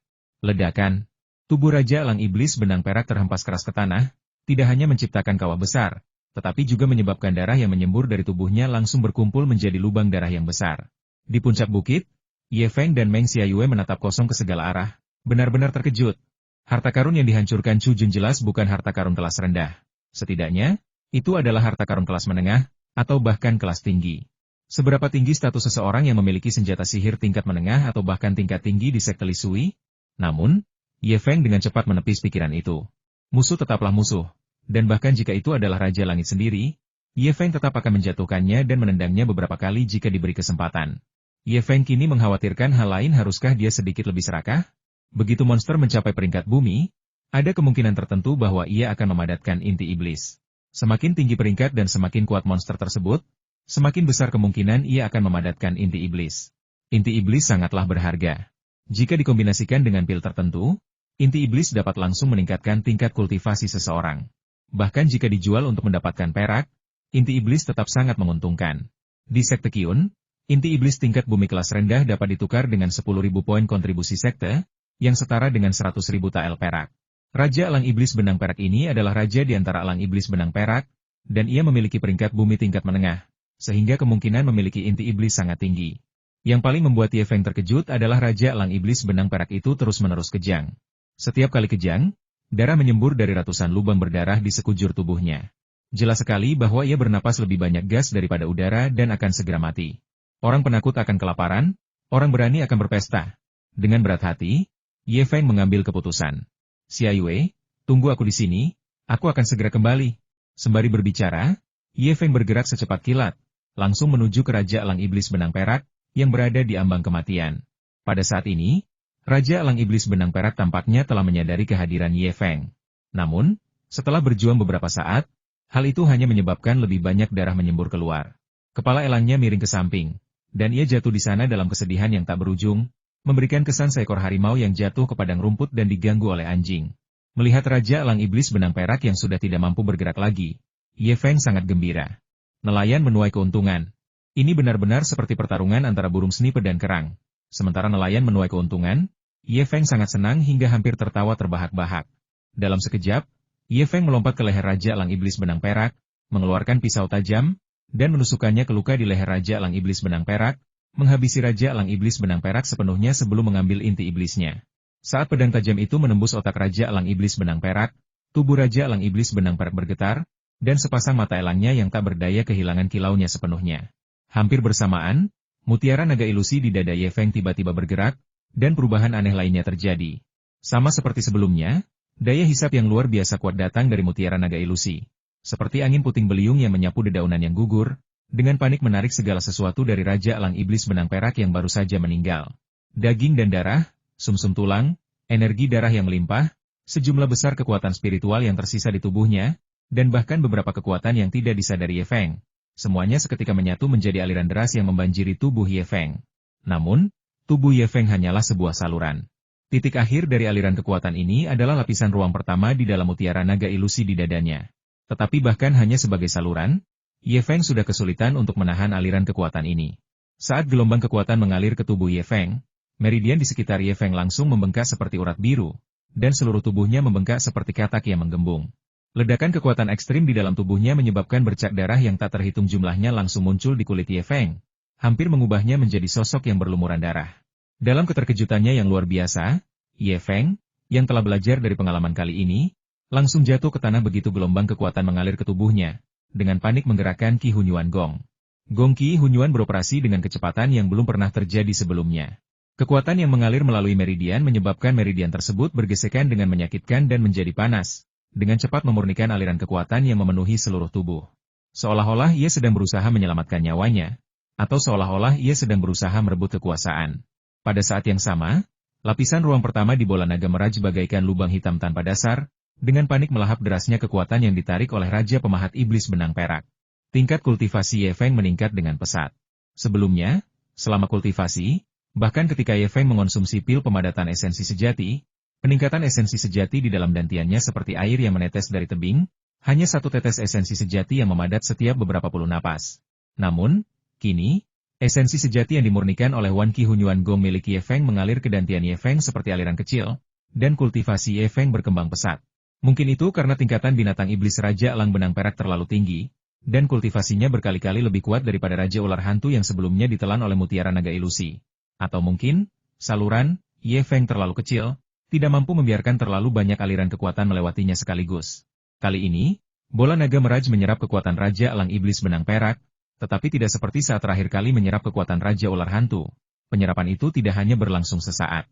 Ledakan. Tubuh Raja Elang Iblis Benang Perak terhempas keras ke tanah, tidak hanya menciptakan kawah besar, tetapi juga menyebabkan darah yang menyembur dari tubuhnya langsung berkumpul menjadi lubang darah yang besar. Di puncak bukit, Ye Feng dan Meng Xiayue menatap kosong ke segala arah, benar-benar terkejut. Harta karun yang dihancurkan Chu Jun jelas bukan harta karun kelas rendah. Setidaknya, itu adalah harta karun kelas menengah, atau bahkan kelas tinggi. Seberapa tinggi status seseorang yang memiliki senjata sihir tingkat menengah atau bahkan tingkat tinggi di sekte Li Sui? Namun, Ye Feng dengan cepat menepis pikiran itu. Musuh tetaplah musuh, dan bahkan jika itu adalah Raja Langit sendiri, Ye Feng tetap akan menjatuhkannya dan menendangnya beberapa kali jika diberi kesempatan. Ye Feng kini mengkhawatirkan hal lain. Haruskah dia sedikit lebih serakah? Begitu monster mencapai peringkat bumi, ada kemungkinan tertentu bahwa ia akan memadatkan inti iblis. Semakin tinggi peringkat dan semakin kuat monster tersebut, semakin besar kemungkinan ia akan memadatkan inti iblis. Inti iblis sangatlah berharga. Jika dikombinasikan dengan pil tertentu, Inti iblis dapat langsung meningkatkan tingkat kultivasi seseorang. Bahkan jika dijual untuk mendapatkan perak, inti iblis tetap sangat menguntungkan. Di sekte Qiyun, inti iblis tingkat bumi kelas rendah dapat ditukar dengan 10.000 poin kontribusi sekte, yang setara dengan 100.000 tael perak. Raja Elang Iblis Benang Perak ini adalah raja di antara Elang Iblis Benang Perak, dan ia memiliki peringkat bumi tingkat menengah, sehingga kemungkinan memiliki inti iblis sangat tinggi. Yang paling membuat Ye Feng terkejut adalah Raja Elang Iblis Benang Perak itu terus-menerus kejang. Setiap kali kejang, darah menyembur dari ratusan lubang berdarah di sekujur tubuhnya. Jelas sekali bahwa ia bernapas lebih banyak gas daripada udara dan akan segera mati. Orang penakut akan kelaparan, orang berani akan berpesta. Dengan berat hati, Ye Feng mengambil keputusan. Xia Yue, tunggu aku di sini, aku akan segera kembali. Sembari berbicara, Ye Feng bergerak secepat kilat, langsung menuju ke Raja Elang Iblis Benang Perak, yang berada di ambang kematian. Pada saat ini, Raja Elang Iblis Benang Perak tampaknya telah menyadari kehadiran Ye Feng. Namun, setelah berjuang beberapa saat, hal itu hanya menyebabkan lebih banyak darah menyembur keluar. Kepala elangnya miring ke samping, dan ia jatuh di sana dalam kesedihan yang tak berujung, memberikan kesan seekor harimau yang jatuh ke padang rumput dan diganggu oleh anjing. Melihat Raja Elang Iblis Benang Perak yang sudah tidak mampu bergerak lagi, Ye Feng sangat gembira. Nelayan menuai keuntungan. Ini benar-benar seperti pertarungan antara burung snipe dan kerang. Sementara nelayan menuai keuntungan, Ye Feng sangat senang hingga hampir tertawa terbahak-bahak. Dalam sekejap, Ye Feng melompat ke leher Raja Elang Iblis Benang Perak, mengeluarkan pisau tajam, dan menusukkannya ke luka di leher Raja Elang Iblis Benang Perak, menghabisi Raja Elang Iblis Benang Perak sepenuhnya sebelum mengambil inti iblisnya. Saat pedang tajam itu menembus otak Raja Elang Iblis Benang Perak, tubuh Raja Elang Iblis Benang Perak bergetar, dan sepasang mata elangnya yang tak berdaya kehilangan kilaunya sepenuhnya. Hampir bersamaan, mutiara naga ilusi di dada Ye Feng tiba-tiba bergerak, dan perubahan aneh lainnya terjadi. Sama seperti sebelumnya, daya hisap yang luar biasa kuat datang dari mutiara naga ilusi. Seperti angin puting beliung yang menyapu dedaunan yang gugur, dengan panik menarik segala sesuatu dari Raja Elang Iblis Benang Perak yang baru saja meninggal. Daging dan darah, sumsum tulang, energi darah yang melimpah, sejumlah besar kekuatan spiritual yang tersisa di tubuhnya, dan bahkan beberapa kekuatan yang tidak disadari Ye Feng. Semuanya seketika menyatu menjadi aliran deras yang membanjiri tubuh Ye Feng. Namun, tubuh Ye Feng hanyalah sebuah saluran. Titik akhir dari aliran kekuatan ini adalah lapisan ruang pertama di dalam mutiara naga ilusi di dadanya. Tetapi bahkan hanya sebagai saluran, Ye Feng sudah kesulitan untuk menahan aliran kekuatan ini. Saat gelombang kekuatan mengalir ke tubuh Ye Feng, meridian di sekitar Ye Feng langsung membengkak seperti urat biru, dan seluruh tubuhnya membengkak seperti katak yang menggembung. Ledakan kekuatan ekstrim di dalam tubuhnya menyebabkan bercak darah yang tak terhitung jumlahnya langsung muncul di kulit Ye Feng, hampir mengubahnya menjadi sosok yang berlumuran darah. Dalam keterkejutannya yang luar biasa, Ye Feng, yang telah belajar dari pengalaman kali ini, langsung jatuh ke tanah begitu gelombang kekuatan mengalir ke tubuhnya. Dengan panik menggerakkan Qi Hunyuan Gong. Gong Qi Hunyuan beroperasi dengan kecepatan yang belum pernah terjadi sebelumnya. Kekuatan yang mengalir melalui meridian menyebabkan meridian tersebut bergesekan dengan menyakitkan dan menjadi panas, dengan cepat memurnikan aliran kekuatan yang memenuhi seluruh tubuh. Seolah-olah ia sedang berusaha menyelamatkan nyawanya, atau seolah-olah ia sedang berusaha merebut kekuasaan. Pada saat yang sama, lapisan ruang pertama di bola naga meraj bagaikan lubang hitam tanpa dasar, dengan panik melahap derasnya kekuatan yang ditarik oleh Raja Pemahat Iblis Benang Perak. Tingkat kultivasi Ye Feng meningkat dengan pesat. Sebelumnya, selama kultivasi, bahkan ketika Ye Feng mengonsumsi pil pemadatan esensi sejati, peningkatan esensi sejati di dalam dantiannya seperti air yang menetes dari tebing, hanya satu tetes esensi sejati yang memadat setiap beberapa puluh napas. Namun, kini, esensi sejati yang dimurnikan oleh Wan Qi Hunyuan Gong milik Ye Feng mengalir ke dantian Ye Feng seperti aliran kecil, dan kultivasi Ye Feng berkembang pesat. Mungkin itu karena tingkatan binatang iblis Raja Elang Benang Perak terlalu tinggi, dan kultivasinya berkali-kali lebih kuat daripada Raja Ular Hantu yang sebelumnya ditelan oleh mutiara naga ilusi. Atau mungkin, saluran, Ye Feng terlalu kecil, tidak mampu membiarkan terlalu banyak aliran kekuatan melewatinya sekaligus. Kali ini, bola naga meraj menyerap kekuatan Raja Elang Iblis Benang Perak, tetapi tidak seperti saat terakhir kali menyerap kekuatan Raja Ular Hantu. Penyerapan itu tidak hanya berlangsung sesaat.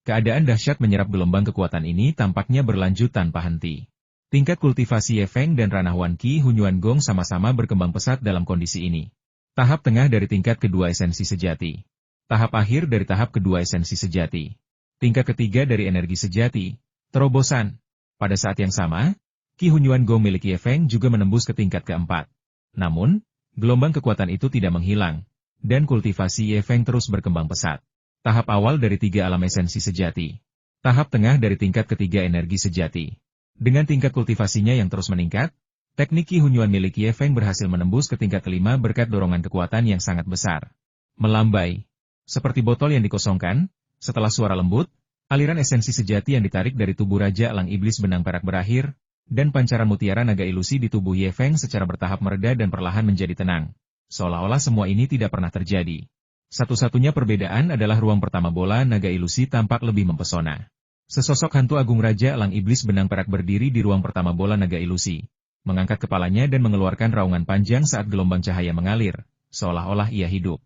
Keadaan dahsyat menyerap gelombang kekuatan ini tampaknya berlanjut tanpa henti. Tingkat kultivasi Ye Feng dan ranah Wan Qi Hunyuan Gong sama-sama berkembang pesat dalam kondisi ini. Tahap tengah dari tingkat kedua esensi sejati. Tahap akhir dari tahap kedua esensi sejati. Tingkat ketiga dari energi sejati, terobosan. Pada saat yang sama, Qi Hunyuan Gong milik Ye Feng juga menembus ke tingkat keempat. Namun, gelombang kekuatan itu tidak menghilang, dan kultivasi Ye Feng terus berkembang pesat. Tahap awal dari tiga alam esensi sejati. Tahap tengah dari tingkat ketiga energi sejati. Dengan tingkat kultivasinya yang terus meningkat, teknik Qi Hunyuan milik Ye Feng berhasil menembus ke tingkat kelima berkat dorongan kekuatan yang sangat besar. Melambai. Seperti botol yang dikosongkan, setelah suara lembut, aliran esensi sejati yang ditarik dari tubuh Raja Elang Iblis Benang Perak berakhir, dan pancaran mutiara naga ilusi di tubuh Ye Feng secara bertahap mereda dan perlahan menjadi tenang. Seolah-olah semua ini tidak pernah terjadi. Satu-satunya perbedaan adalah ruang pertama bola naga ilusi tampak lebih mempesona. Sesosok hantu agung Raja Elang Iblis Benang Perak berdiri di ruang pertama bola naga ilusi, mengangkat kepalanya dan mengeluarkan raungan panjang saat gelombang cahaya mengalir, seolah-olah ia hidup.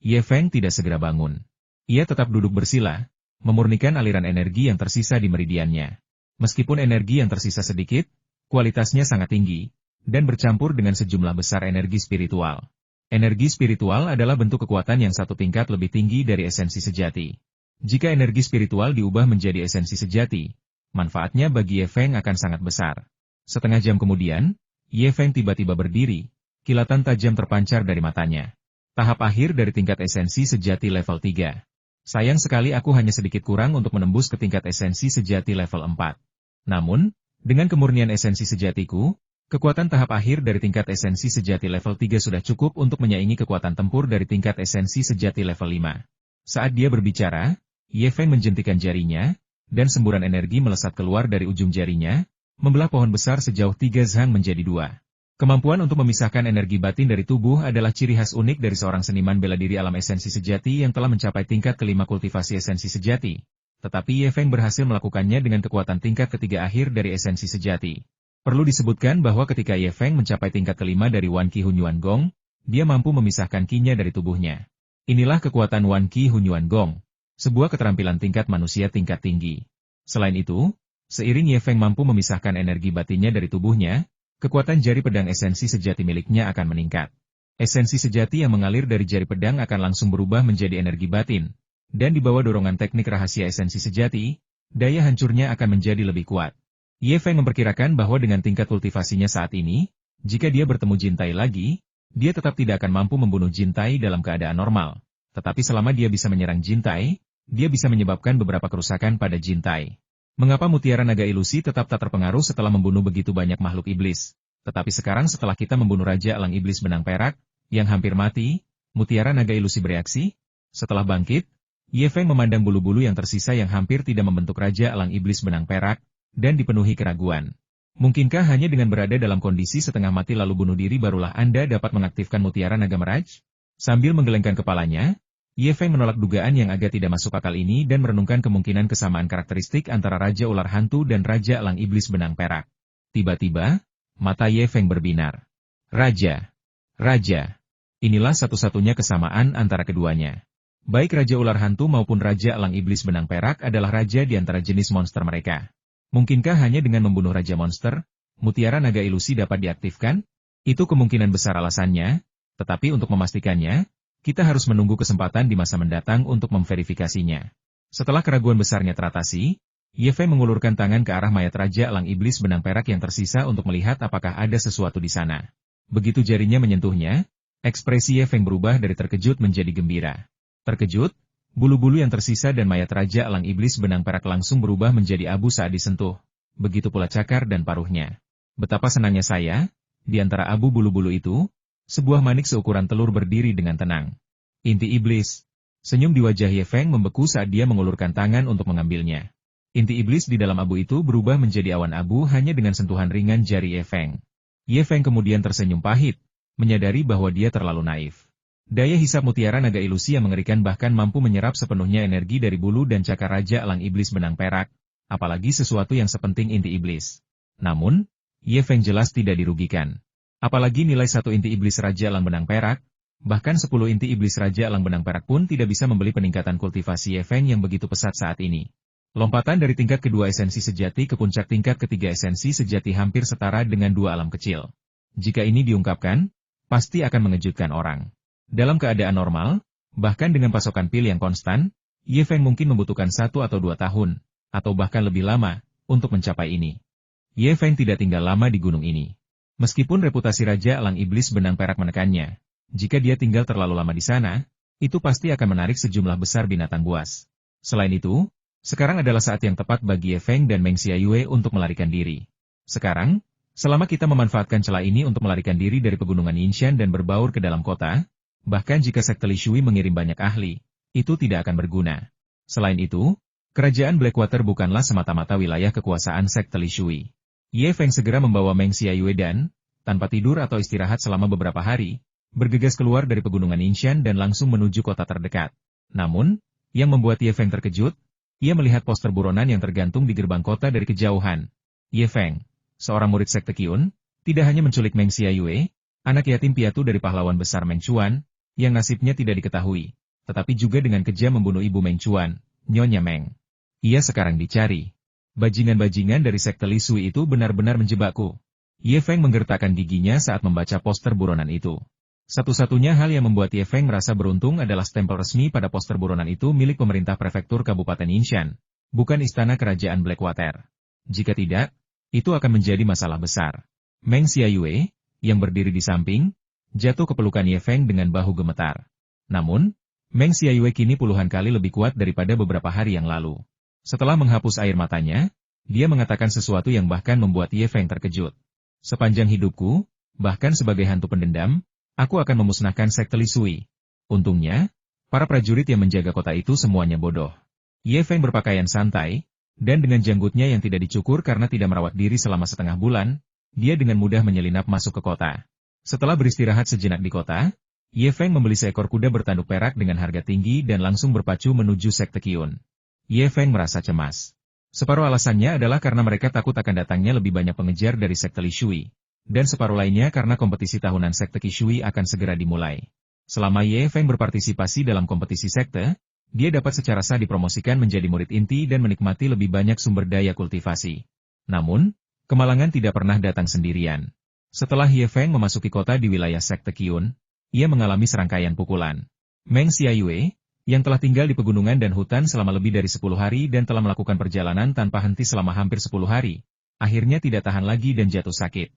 Ye Feng tidak segera bangun. Ia tetap duduk bersila, memurnikan aliran energi yang tersisa di meridiannya. Meskipun energi yang tersisa sedikit, kualitasnya sangat tinggi, dan bercampur dengan sejumlah besar energi spiritual. Energi spiritual adalah bentuk kekuatan yang satu tingkat lebih tinggi dari esensi sejati. Jika energi spiritual diubah menjadi esensi sejati, manfaatnya bagi Ye Feng akan sangat besar. Setengah jam kemudian, Ye Feng tiba-tiba berdiri, kilatan tajam terpancar dari matanya. Tahap akhir dari tingkat esensi sejati level 3. Sayang sekali aku hanya sedikit kurang untuk menembus ke tingkat esensi sejati level 4. Namun, dengan kemurnian esensi sejatiku, kekuatan tahap akhir dari tingkat esensi sejati level 3 sudah cukup untuk menyaingi kekuatan tempur dari tingkat esensi sejati level 5. Saat dia berbicara, Ye Feng menjentikan jarinya, dan semburan energi melesat keluar dari ujung jarinya, membelah pohon besar sejauh 3 zhang menjadi 2. Kemampuan untuk memisahkan energi batin dari tubuh adalah ciri khas unik dari seorang seniman bela diri alam esensi sejati yang telah mencapai tingkat kelima kultivasi esensi sejati. Tetapi Ye Feng berhasil melakukannya dengan kekuatan tingkat ketiga akhir dari esensi sejati. Perlu disebutkan bahwa ketika Ye Feng mencapai tingkat kelima dari Wan Qi Hunyuan Gong, dia mampu memisahkan Qi-nya dari tubuhnya. Inilah kekuatan Wan Qi Hunyuan Gong, sebuah keterampilan tingkat manusia tingkat tinggi. Selain itu, seiring Ye Feng mampu memisahkan energi batinnya dari tubuhnya, kekuatan jari pedang esensi sejati miliknya akan meningkat. Esensi sejati yang mengalir dari jari pedang akan langsung berubah menjadi energi batin, dan di bawah dorongan teknik rahasia esensi sejati, daya hancurnya akan menjadi lebih kuat. Ye Feng memperkirakan bahwa dengan tingkat kultivasinya saat ini, jika dia bertemu Jintai lagi, dia tetap tidak akan mampu membunuh Jintai dalam keadaan normal. Tetapi selama dia bisa menyerang Jintai, dia bisa menyebabkan beberapa kerusakan pada Jintai. Mengapa mutiara naga ilusi tetap tak terpengaruh setelah membunuh begitu banyak makhluk iblis? Tetapi sekarang setelah kita membunuh Raja Elang Iblis Benang Perak, yang hampir mati, mutiara naga ilusi bereaksi? Setelah bangkit, Ye Feng memandang bulu-bulu yang tersisa yang hampir tidak membentuk Raja Elang Iblis Benang Perak, dan dipenuhi keraguan. Mungkinkah hanya dengan berada dalam kondisi setengah mati lalu bunuh diri barulah Anda dapat mengaktifkan mutiara naga meraj? Sambil menggelengkan kepalanya, Ye Feng menolak dugaan yang agak tidak masuk akal ini dan merenungkan kemungkinan kesamaan karakteristik antara Raja Ular Hantu dan Raja Elang Iblis Benang Perak. Tiba-tiba, mata Ye Feng berbinar. Raja. Inilah satu-satunya kesamaan antara keduanya. Baik Raja Ular Hantu maupun Raja Elang Iblis Benang Perak adalah raja di antara jenis monster mereka. Mungkinkah hanya dengan membunuh Raja Monster, mutiara naga ilusi dapat diaktifkan? Itu kemungkinan besar alasannya, tetapi untuk memastikannya, kita harus menunggu kesempatan di masa mendatang untuk memverifikasinya. Setelah keraguan besarnya teratasi, Ye Feng mengulurkan tangan ke arah mayat Raja Elang Iblis Benang Perak yang tersisa untuk melihat apakah ada sesuatu di sana. Begitu jarinya menyentuhnya, ekspresi Ye Feng berubah dari terkejut menjadi gembira. Terkejut, bulu-bulu yang tersisa dan mayat Raja Elang Iblis Benang Perak langsung berubah menjadi abu saat disentuh. Begitu pula cakar dan paruhnya. Betapa senangnya saya, di antara abu bulu-bulu itu, sebuah manik seukuran telur berdiri dengan tenang. Inti iblis. Senyum di wajah Ye Feng membeku saat dia mengulurkan tangan untuk mengambilnya. Inti iblis di dalam abu itu berubah menjadi awan abu hanya dengan sentuhan ringan jari Ye Feng. Ye Feng kemudian tersenyum pahit, menyadari bahwa dia terlalu naif. Daya hisap mutiara naga ilusi yang mengerikan bahkan mampu menyerap sepenuhnya energi dari bulu dan cakar Raja Elang Iblis Benang Perak, apalagi sesuatu yang sepenting inti iblis. Namun, Ye Feng jelas tidak dirugikan. Apalagi nilai satu inti iblis Raja Elang Benang Perak, bahkan 10 inti iblis Raja Elang Benang Perak pun tidak bisa membeli peningkatan kultivasi Ye Feng yang begitu pesat saat ini. Lompatan dari tingkat kedua esensi sejati ke puncak tingkat ketiga esensi sejati hampir setara dengan dua alam kecil. Jika ini diungkapkan, pasti akan mengejutkan orang. Dalam keadaan normal, bahkan dengan pasokan pil yang konstan, Ye Feng mungkin membutuhkan 1 atau 2 tahun, atau bahkan lebih lama, untuk mencapai ini. Ye Feng tidak tinggal lama di gunung ini. Meskipun reputasi Raja Elang Iblis Benang Perak menekannya, jika dia tinggal terlalu lama di sana, itu pasti akan menarik sejumlah besar binatang buas. Selain itu, Sekarang adalah saat yang tepat bagi Ye Feng dan Meng Xiayue untuk melarikan diri. Sekarang, selama kita memanfaatkan celah ini untuk melarikan diri dari pegunungan Yinshan dan berbaur ke dalam kota, bahkan jika sekte Li Shui mengirim banyak ahli, itu tidak akan berguna. Selain itu, kerajaan Blackwater bukanlah semata-mata wilayah kekuasaan sekte Li Shui. Ye Feng segera membawa Meng Xiayue dan, tanpa tidur atau istirahat selama beberapa hari, bergegas keluar dari pegunungan Yinshan dan langsung menuju kota terdekat. Namun, yang membuat Ye Feng terkejut, ia melihat poster buronan yang tergantung di gerbang kota dari kejauhan. Ye Feng, seorang murid sekte Qiyun, tidak hanya menculik Meng Xiayue, anak yatim piatu dari pahlawan besar Meng Chuan, yang nasibnya tidak diketahui, tetapi juga dengan kejam membunuh ibu Meng Chuan, Nyonya Meng. Ia sekarang dicari. Bajingan-bajingan dari sekte Li Shui itu benar-benar menjebakku. Ye Feng menggertakkan giginya saat membaca poster buronan itu. Satu-satunya hal yang membuat Ye Feng merasa beruntung adalah stempel resmi pada poster buronan itu milik pemerintah prefektur Kabupaten Yinshan, bukan istana kerajaan Blackwater. Jika tidak, itu akan menjadi masalah besar. Meng Xiayue, yang berdiri di samping, jatuh ke pelukan Ye Feng dengan bahu gemetar. Namun, Meng Xiayue kini puluhan kali lebih kuat daripada beberapa hari yang lalu. Setelah menghapus air matanya, dia mengatakan sesuatu yang bahkan membuat Ye Feng terkejut. Sepanjang hidupku, bahkan sebagai hantu pendendam, aku akan memusnahkan sekte Li Shui. Untungnya, para prajurit yang menjaga kota itu semuanya bodoh. Ye Feng berpakaian santai, dan dengan janggutnya yang tidak dicukur karena tidak merawat diri selama setengah bulan, dia dengan mudah menyelinap masuk ke kota. Setelah beristirahat sejenak di kota, Ye Feng membeli seekor kuda bertanduk perak dengan harga tinggi dan langsung berpacu menuju sekte Qiyun. Ye Feng merasa cemas. Separuh alasannya adalah karena mereka takut akan datangnya lebih banyak pengejar dari sekte Li Shui. Dan separuh lainnya karena kompetisi tahunan sekte Qi Shui akan segera dimulai. Selama Ye Feng berpartisipasi dalam kompetisi sekte, dia dapat secara sah dipromosikan menjadi murid inti dan menikmati lebih banyak sumber daya kultivasi. Namun, kemalangan tidak pernah datang sendirian. Setelah Ye Feng memasuki kota di wilayah sekte Qiyun, ia mengalami serangkaian pukulan. Meng Xiayue, yang telah tinggal di pegunungan dan hutan selama lebih dari 10 hari dan telah melakukan perjalanan tanpa henti selama hampir 10 hari, akhirnya tidak tahan lagi dan jatuh sakit.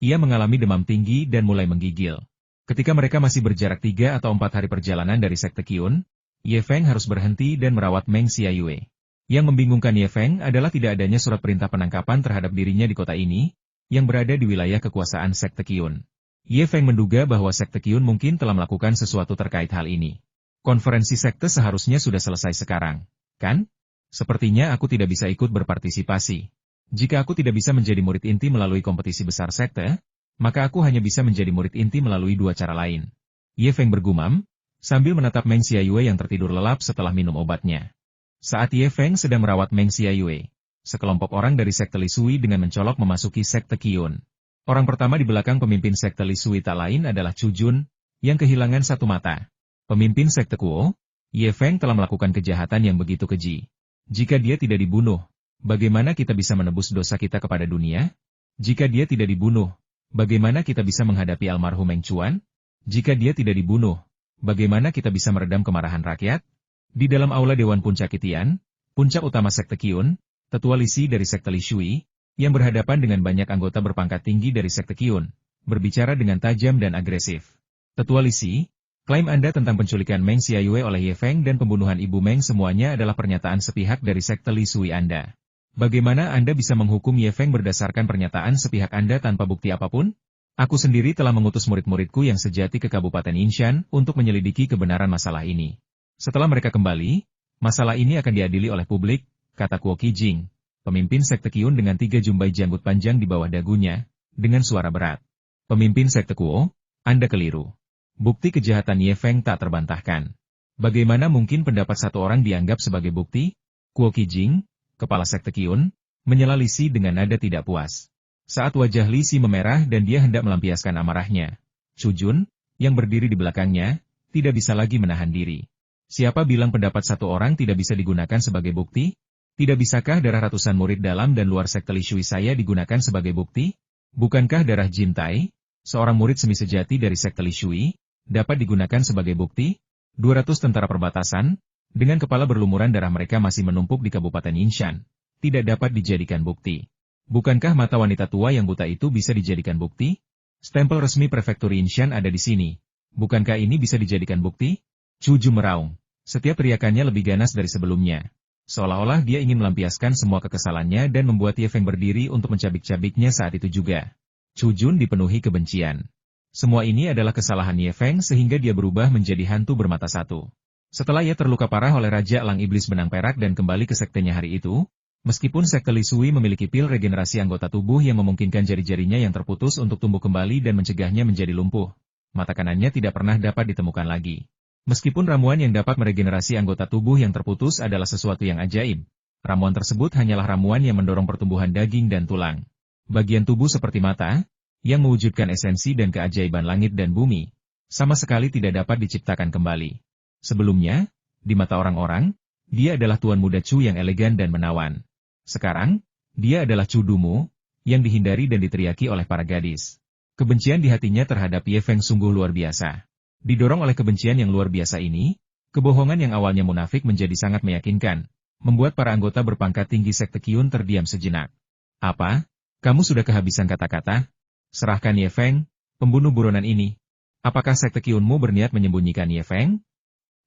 Ia mengalami demam tinggi dan mulai menggigil. Ketika mereka masih berjarak 3 atau 4 hari perjalanan dari sekte Qiyun, Ye Feng harus berhenti dan merawat Meng Xiayue. Yang membingungkan Ye Feng adalah tidak adanya surat perintah penangkapan terhadap dirinya di kota ini, yang berada di wilayah kekuasaan sekte Qiyun. Ye Feng menduga bahwa sekte Qiyun mungkin telah melakukan sesuatu terkait hal ini. Konferensi sekte seharusnya sudah selesai sekarang, kan? Sepertinya aku tidak bisa ikut berpartisipasi. Jika aku tidak bisa menjadi murid inti melalui kompetisi besar sekte, maka aku hanya bisa menjadi murid inti melalui 2 cara lain. Ye Feng bergumam, sambil menatap Meng Xiayue yang tertidur lelap setelah minum obatnya. Saat Ye Feng sedang merawat Meng Xiayue, sekelompok orang dari sekte Li Shui dengan mencolok memasuki sekte Qiyun. Orang pertama di belakang pemimpin sekte Li Shui tak lain adalah Chu Jun, yang kehilangan satu mata. Pemimpin sekte Kuo, Ye Feng telah melakukan kejahatan yang begitu keji. Jika dia tidak dibunuh, bagaimana kita bisa menebus dosa kita kepada dunia? Jika dia tidak dibunuh, bagaimana kita bisa menghadapi almarhum Meng Chuan? Jika dia tidak dibunuh, bagaimana kita bisa meredam kemarahan rakyat? Di dalam aula Dewan Puncak Itian, puncak utama sekte Qiyun, tetua Li Si dari sekte Li Shui, yang berhadapan dengan banyak anggota berpangkat tinggi dari sekte Qiyun, berbicara dengan tajam dan agresif. Tetua Li Si, klaim Anda tentang penculikan Meng Xiayue oleh Ye Feng dan pembunuhan Ibu Meng semuanya adalah pernyataan sepihak dari sekte Li Shui Anda. Bagaimana Anda bisa menghukum Ye Feng berdasarkan pernyataan sepihak Anda tanpa bukti apapun? Aku sendiri telah mengutus murid-muridku yang sejati ke Kabupaten Yinshan untuk menyelidiki kebenaran masalah ini. Setelah mereka kembali, masalah ini akan diadili oleh publik, kata Kuo Qijing, pemimpin sekte Qiyun dengan 3 jumbai janggut panjang di bawah dagunya, dengan suara berat. Pemimpin sekte Kuo, Anda keliru. Bukti kejahatan Ye Feng tak terbantahkan. Bagaimana mungkin pendapat satu orang dianggap sebagai bukti? Kuo Qijing, kepala sekte Qiyun, menyela Li Si dengan nada tidak puas. Saat wajah Li Si memerah dan dia hendak melampiaskan amarahnya, Chu Jun, yang berdiri di belakangnya, tidak bisa lagi menahan diri. Siapa bilang pendapat satu orang tidak bisa digunakan sebagai bukti? Tidak bisakah darah ratusan murid dalam dan luar sekte Li Shui saya digunakan sebagai bukti? Bukankah darah Jin Tai, seorang murid semi sejati dari sekte Li Shui, dapat digunakan sebagai bukti? 200 tentara perbatasan, dengan kepala berlumuran darah mereka masih menumpuk di Kabupaten Yinshan, tidak dapat dijadikan bukti. Bukankah mata wanita tua yang buta itu bisa dijadikan bukti? Stempel resmi prefektur Yinshan ada di sini. Bukankah ini bisa dijadikan bukti? Chu Ju meraung. Setiap teriakannya lebih ganas dari sebelumnya. Seolah-olah dia ingin melampiaskan semua kekesalannya dan membuat Ye Feng berdiri untuk mencabik-cabiknya saat itu juga. Chu Jun dipenuhi kebencian. Semua ini adalah kesalahan Ye Feng sehingga dia berubah menjadi hantu bermata satu. Setelah ia terluka parah oleh Raja Elang Iblis Benang Perak dan kembali ke sektenya hari itu, meskipun sekte Li Sui memiliki pil regenerasi anggota tubuh yang memungkinkan jari-jarinya yang terputus untuk tumbuh kembali dan mencegahnya menjadi lumpuh, mata kanannya tidak pernah dapat ditemukan lagi. Meskipun ramuan yang dapat meregenerasi anggota tubuh yang terputus adalah sesuatu yang ajaib, ramuan tersebut hanyalah ramuan yang mendorong pertumbuhan daging dan tulang. Bagian tubuh seperti mata, yang mewujudkan esensi dan keajaiban langit dan bumi, sama sekali tidak dapat diciptakan kembali. Sebelumnya, di mata orang-orang, dia adalah tuan muda Chu yang elegan dan menawan. Sekarang, dia adalah Chu Dumu, yang dihindari dan diteriaki oleh para gadis. Kebencian di hatinya terhadap Ye Feng sungguh luar biasa. Didorong oleh kebencian yang luar biasa ini, kebohongan yang awalnya munafik menjadi sangat meyakinkan, membuat para anggota berpangkat tinggi sekte Qiyun terdiam sejenak. Apa? Kamu sudah kehabisan kata-kata? Serahkan Ye Feng, pembunuh buronan ini. Apakah sekte Qiyunmu berniat menyembunyikan Ye Feng?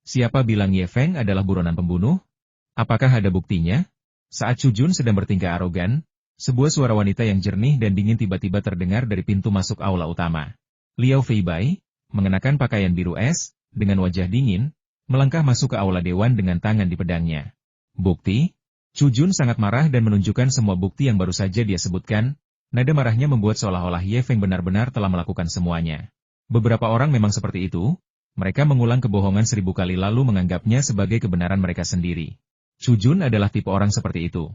Siapa bilang Ye Feng adalah buronan pembunuh? Apakah ada buktinya? Saat Chu Jun sedang bertingkah arogan, sebuah suara wanita yang jernih dan dingin tiba-tiba terdengar dari pintu masuk aula utama. Liao Feibai, mengenakan pakaian biru es, dengan wajah dingin, melangkah masuk ke aula dewan dengan tangan di pedangnya. Bukti? Chu Jun sangat marah dan menunjukkan semua bukti yang baru saja dia sebutkan, nada marahnya membuat seolah-olah Ye Feng benar-benar telah melakukan semuanya. Beberapa orang memang seperti itu, mereka mengulang kebohongan 1000 kali lalu menganggapnya sebagai kebenaran mereka sendiri. Chu Jun adalah tipe orang seperti itu.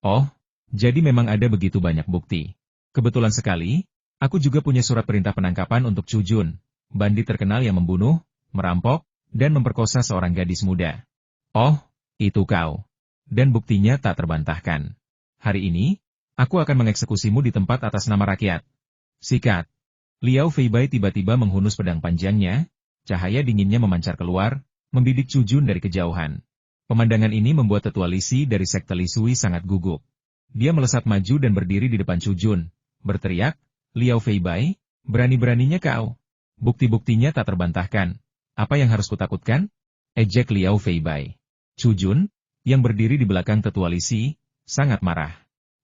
Oh, jadi memang ada begitu banyak bukti. Kebetulan sekali, aku juga punya surat perintah penangkapan untuk Chu Jun, bandit terkenal yang membunuh, merampok, dan memperkosa seorang gadis muda. Oh, itu kau. Dan buktinya tak terbantahkan. Hari ini, aku akan mengeksekusimu di tempat atas nama rakyat. Sikat. Liao Feibai tiba-tiba menghunus pedang panjangnya, cahaya dinginnya memancar keluar, membidik Chu Jun dari kejauhan. Pemandangan ini membuat tetua Li Si dari sekte Li Sui sangat gugup. Dia melesat maju dan berdiri di depan Chu Jun, berteriak, Liao Feibai, berani-beraninya kau. Bukti-buktinya tak terbantahkan. Apa yang harus kutakutkan? Ejek Liao Feibai. Chu Jun, yang berdiri di belakang tetua Li Si, sangat marah.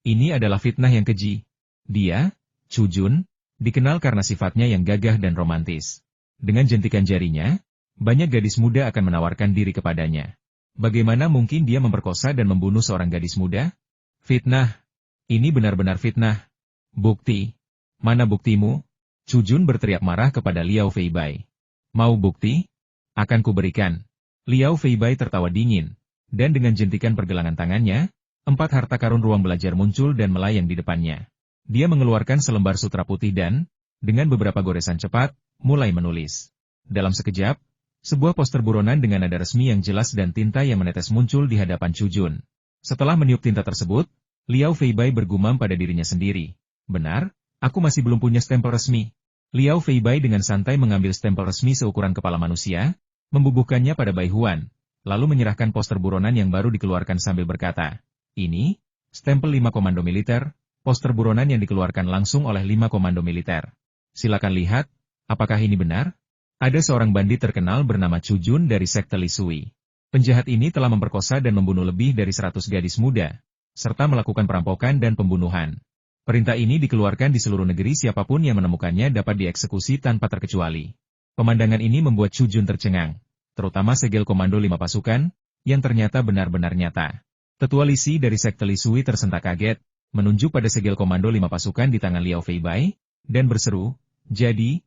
Ini adalah fitnah yang keji. Dia, Chu Jun, dikenal karena sifatnya yang gagah dan romantis. Dengan jentikan jarinya, banyak gadis muda akan menawarkan diri kepadanya. Bagaimana mungkin dia memperkosa dan membunuh seorang gadis muda? Fitnah. Ini benar-benar fitnah. Bukti. Mana buktimu? Chu Jun berteriak marah kepada Liao Feibai. Mau bukti? Akan kuberikan. Liao Feibai tertawa dingin, dan dengan jentikan pergelangan tangannya, 4 harta karun ruang belajar muncul dan melayang di depannya. Dia mengeluarkan selembar sutra putih dan, dengan beberapa goresan cepat, mulai menulis. Dalam sekejap, sebuah poster buronan dengan nada resmi yang jelas dan tinta yang menetes muncul di hadapan Chu Jun. Setelah meniup tinta tersebut, Liao Feibai bergumam pada dirinya sendiri. Benar, aku masih belum punya stempel resmi. Liao Feibai dengan santai mengambil stempel resmi seukuran kepala manusia, membubuhkannya pada Bai Huan, lalu menyerahkan poster buronan yang baru dikeluarkan sambil berkata, ini, stempel 5 komando militer, poster buronan yang dikeluarkan langsung oleh 5 komando militer. Silakan lihat, apakah ini benar? Ada seorang bandit terkenal bernama Chu Jun dari sekte Li Sui. Penjahat ini telah memperkosa dan membunuh lebih dari 100 gadis muda, serta melakukan perampokan dan pembunuhan. Perintah ini dikeluarkan di seluruh negeri, siapapun yang menemukannya dapat dieksekusi tanpa terkecuali. Pemandangan ini membuat Chu Jun tercengang, terutama segel komando 5 pasukan, yang ternyata benar-benar nyata. Tetua Li Si dari sekte Li Sui tersentak kaget, menunjuk pada segel komando 5 pasukan di tangan Liao Feibai, dan berseru, jadi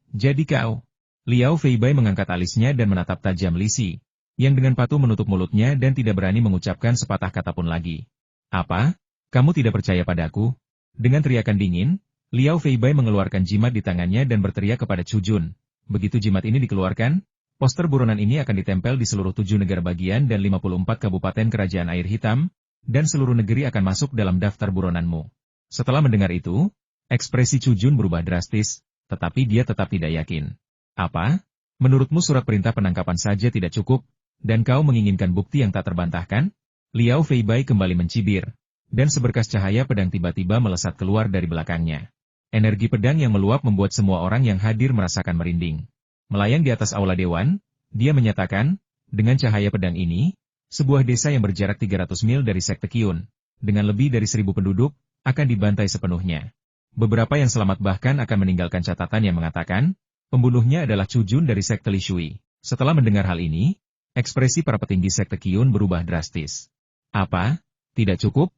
kau. Liao Feibai mengangkat alisnya dan menatap tajam Li Si, yang dengan patuh menutup mulutnya dan tidak berani mengucapkan sepatah kata pun lagi. Apa? Kamu tidak percaya padaku? Dengan teriakan dingin, Liao Feibai mengeluarkan jimat di tangannya dan berteriak kepada Chu Jun. Begitu jimat ini dikeluarkan, poster buronan ini akan ditempel di seluruh 7 negara bagian dan 54 kabupaten kerajaan air hitam, dan seluruh negeri akan masuk dalam daftar buronanmu. Setelah mendengar itu, ekspresi Chu Jun berubah drastis, tetapi dia tetap tidak yakin. Apa? Menurutmu surat perintah penangkapan saja tidak cukup, dan kau menginginkan bukti yang tak terbantahkan? Liao Feibai kembali mencibir, dan seberkas cahaya pedang tiba-tiba melesat keluar dari belakangnya. Energi pedang yang meluap membuat semua orang yang hadir merasakan merinding. Melayang di atas aula dewan, dia menyatakan, dengan cahaya pedang ini, Sebuah desa yang berjarak 300 mil dari sekte Qiyun, dengan lebih dari 1.000 penduduk, akan dibantai sepenuhnya. Beberapa yang selamat bahkan akan meninggalkan catatan yang mengatakan, pembunuhnya adalah Chu Jun dari sekte Li Shui. Setelah mendengar hal ini, ekspresi para petinggi sekte Qiyun berubah drastis. Apa? Tidak cukup?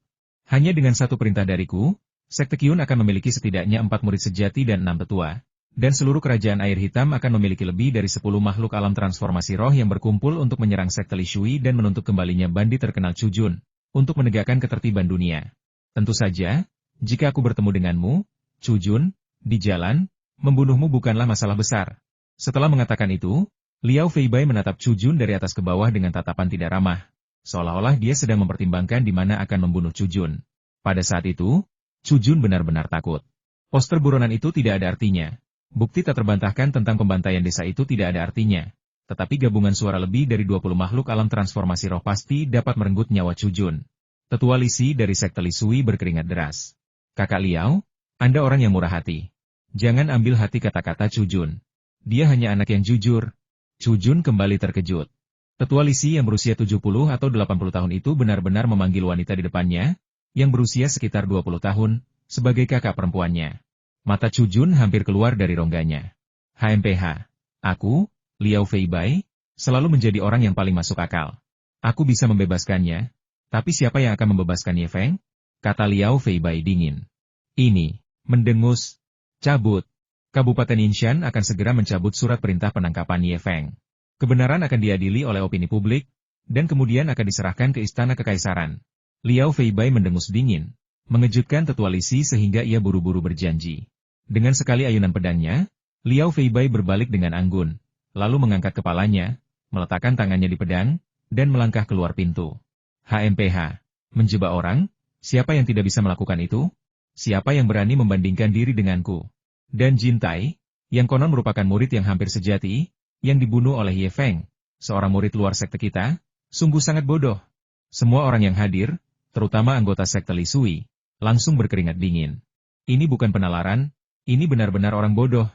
Hanya dengan satu perintah dariku, sekte Qiyun akan memiliki setidaknya 4 murid sejati dan 6 tetua. Dan seluruh kerajaan air hitam akan memiliki lebih dari 10 makhluk alam transformasi roh yang berkumpul untuk menyerang sekte Li Shui dan menuntut kembalinya bandit terkenal Chu Jun, untuk menegakkan ketertiban dunia. Tentu saja, jika aku bertemu denganmu, Chu Jun, di jalan, membunuhmu bukanlah masalah besar. Setelah mengatakan itu, Liao Feibai menatap Chu Jun dari atas ke bawah dengan tatapan tidak ramah, seolah-olah dia sedang mempertimbangkan di mana akan membunuh Chu Jun. Pada saat itu, Chu Jun benar-benar takut. Poster buronan itu tidak ada artinya. Bukti tak terbantahkan tentang pembantaian desa itu tidak ada artinya. Tetapi gabungan suara lebih dari 20 makhluk alam transformasi roh pasti dapat merenggut nyawa Chu Jun. Tetua Li Si dari sekte Li Shui berkeringat deras. Kakak Liao, Anda orang yang murah hati. Jangan ambil hati kata-kata Chu Jun. Dia hanya anak yang jujur. Chu Jun kembali terkejut. Tetua Li Si yang berusia 70 atau 80 tahun itu benar-benar memanggil wanita di depannya, yang berusia sekitar 20 tahun, sebagai kakak perempuannya. Mata Chu Jun hampir keluar dari rongganya. HMPH. Aku, Liao Feibai, selalu menjadi orang yang paling masuk akal. Aku bisa membebaskannya, tapi siapa yang akan membebaskan Ye Feng? Kata Liao Feibai dingin. Ini, mendengus. Cabut. Kabupaten Yinshan akan segera mencabut surat perintah penangkapan Ye Feng. Kebenaran akan diadili oleh opini publik, dan kemudian akan diserahkan ke Istana Kekaisaran. Liao Feibai mendengus dingin, mengejutkan Tetua Li Si sehingga ia buru-buru berjanji. Dengan sekali ayunan pedangnya, Liao Feibai berbalik dengan anggun, lalu mengangkat kepalanya, meletakkan tangannya di pedang, dan melangkah keluar pintu. HMPH. Menjebak orang? Siapa yang tidak bisa melakukan itu? Siapa yang berani membandingkan diri denganku? Dan Jin Tai, yang konon merupakan murid yang hampir sejati, yang dibunuh oleh Ye Feng, seorang murid luar sekte kita, sungguh sangat bodoh. Semua orang yang hadir, terutama anggota sekte Li Shui, langsung berkeringat dingin. Ini bukan penalaran, ini benar-benar orang bodoh.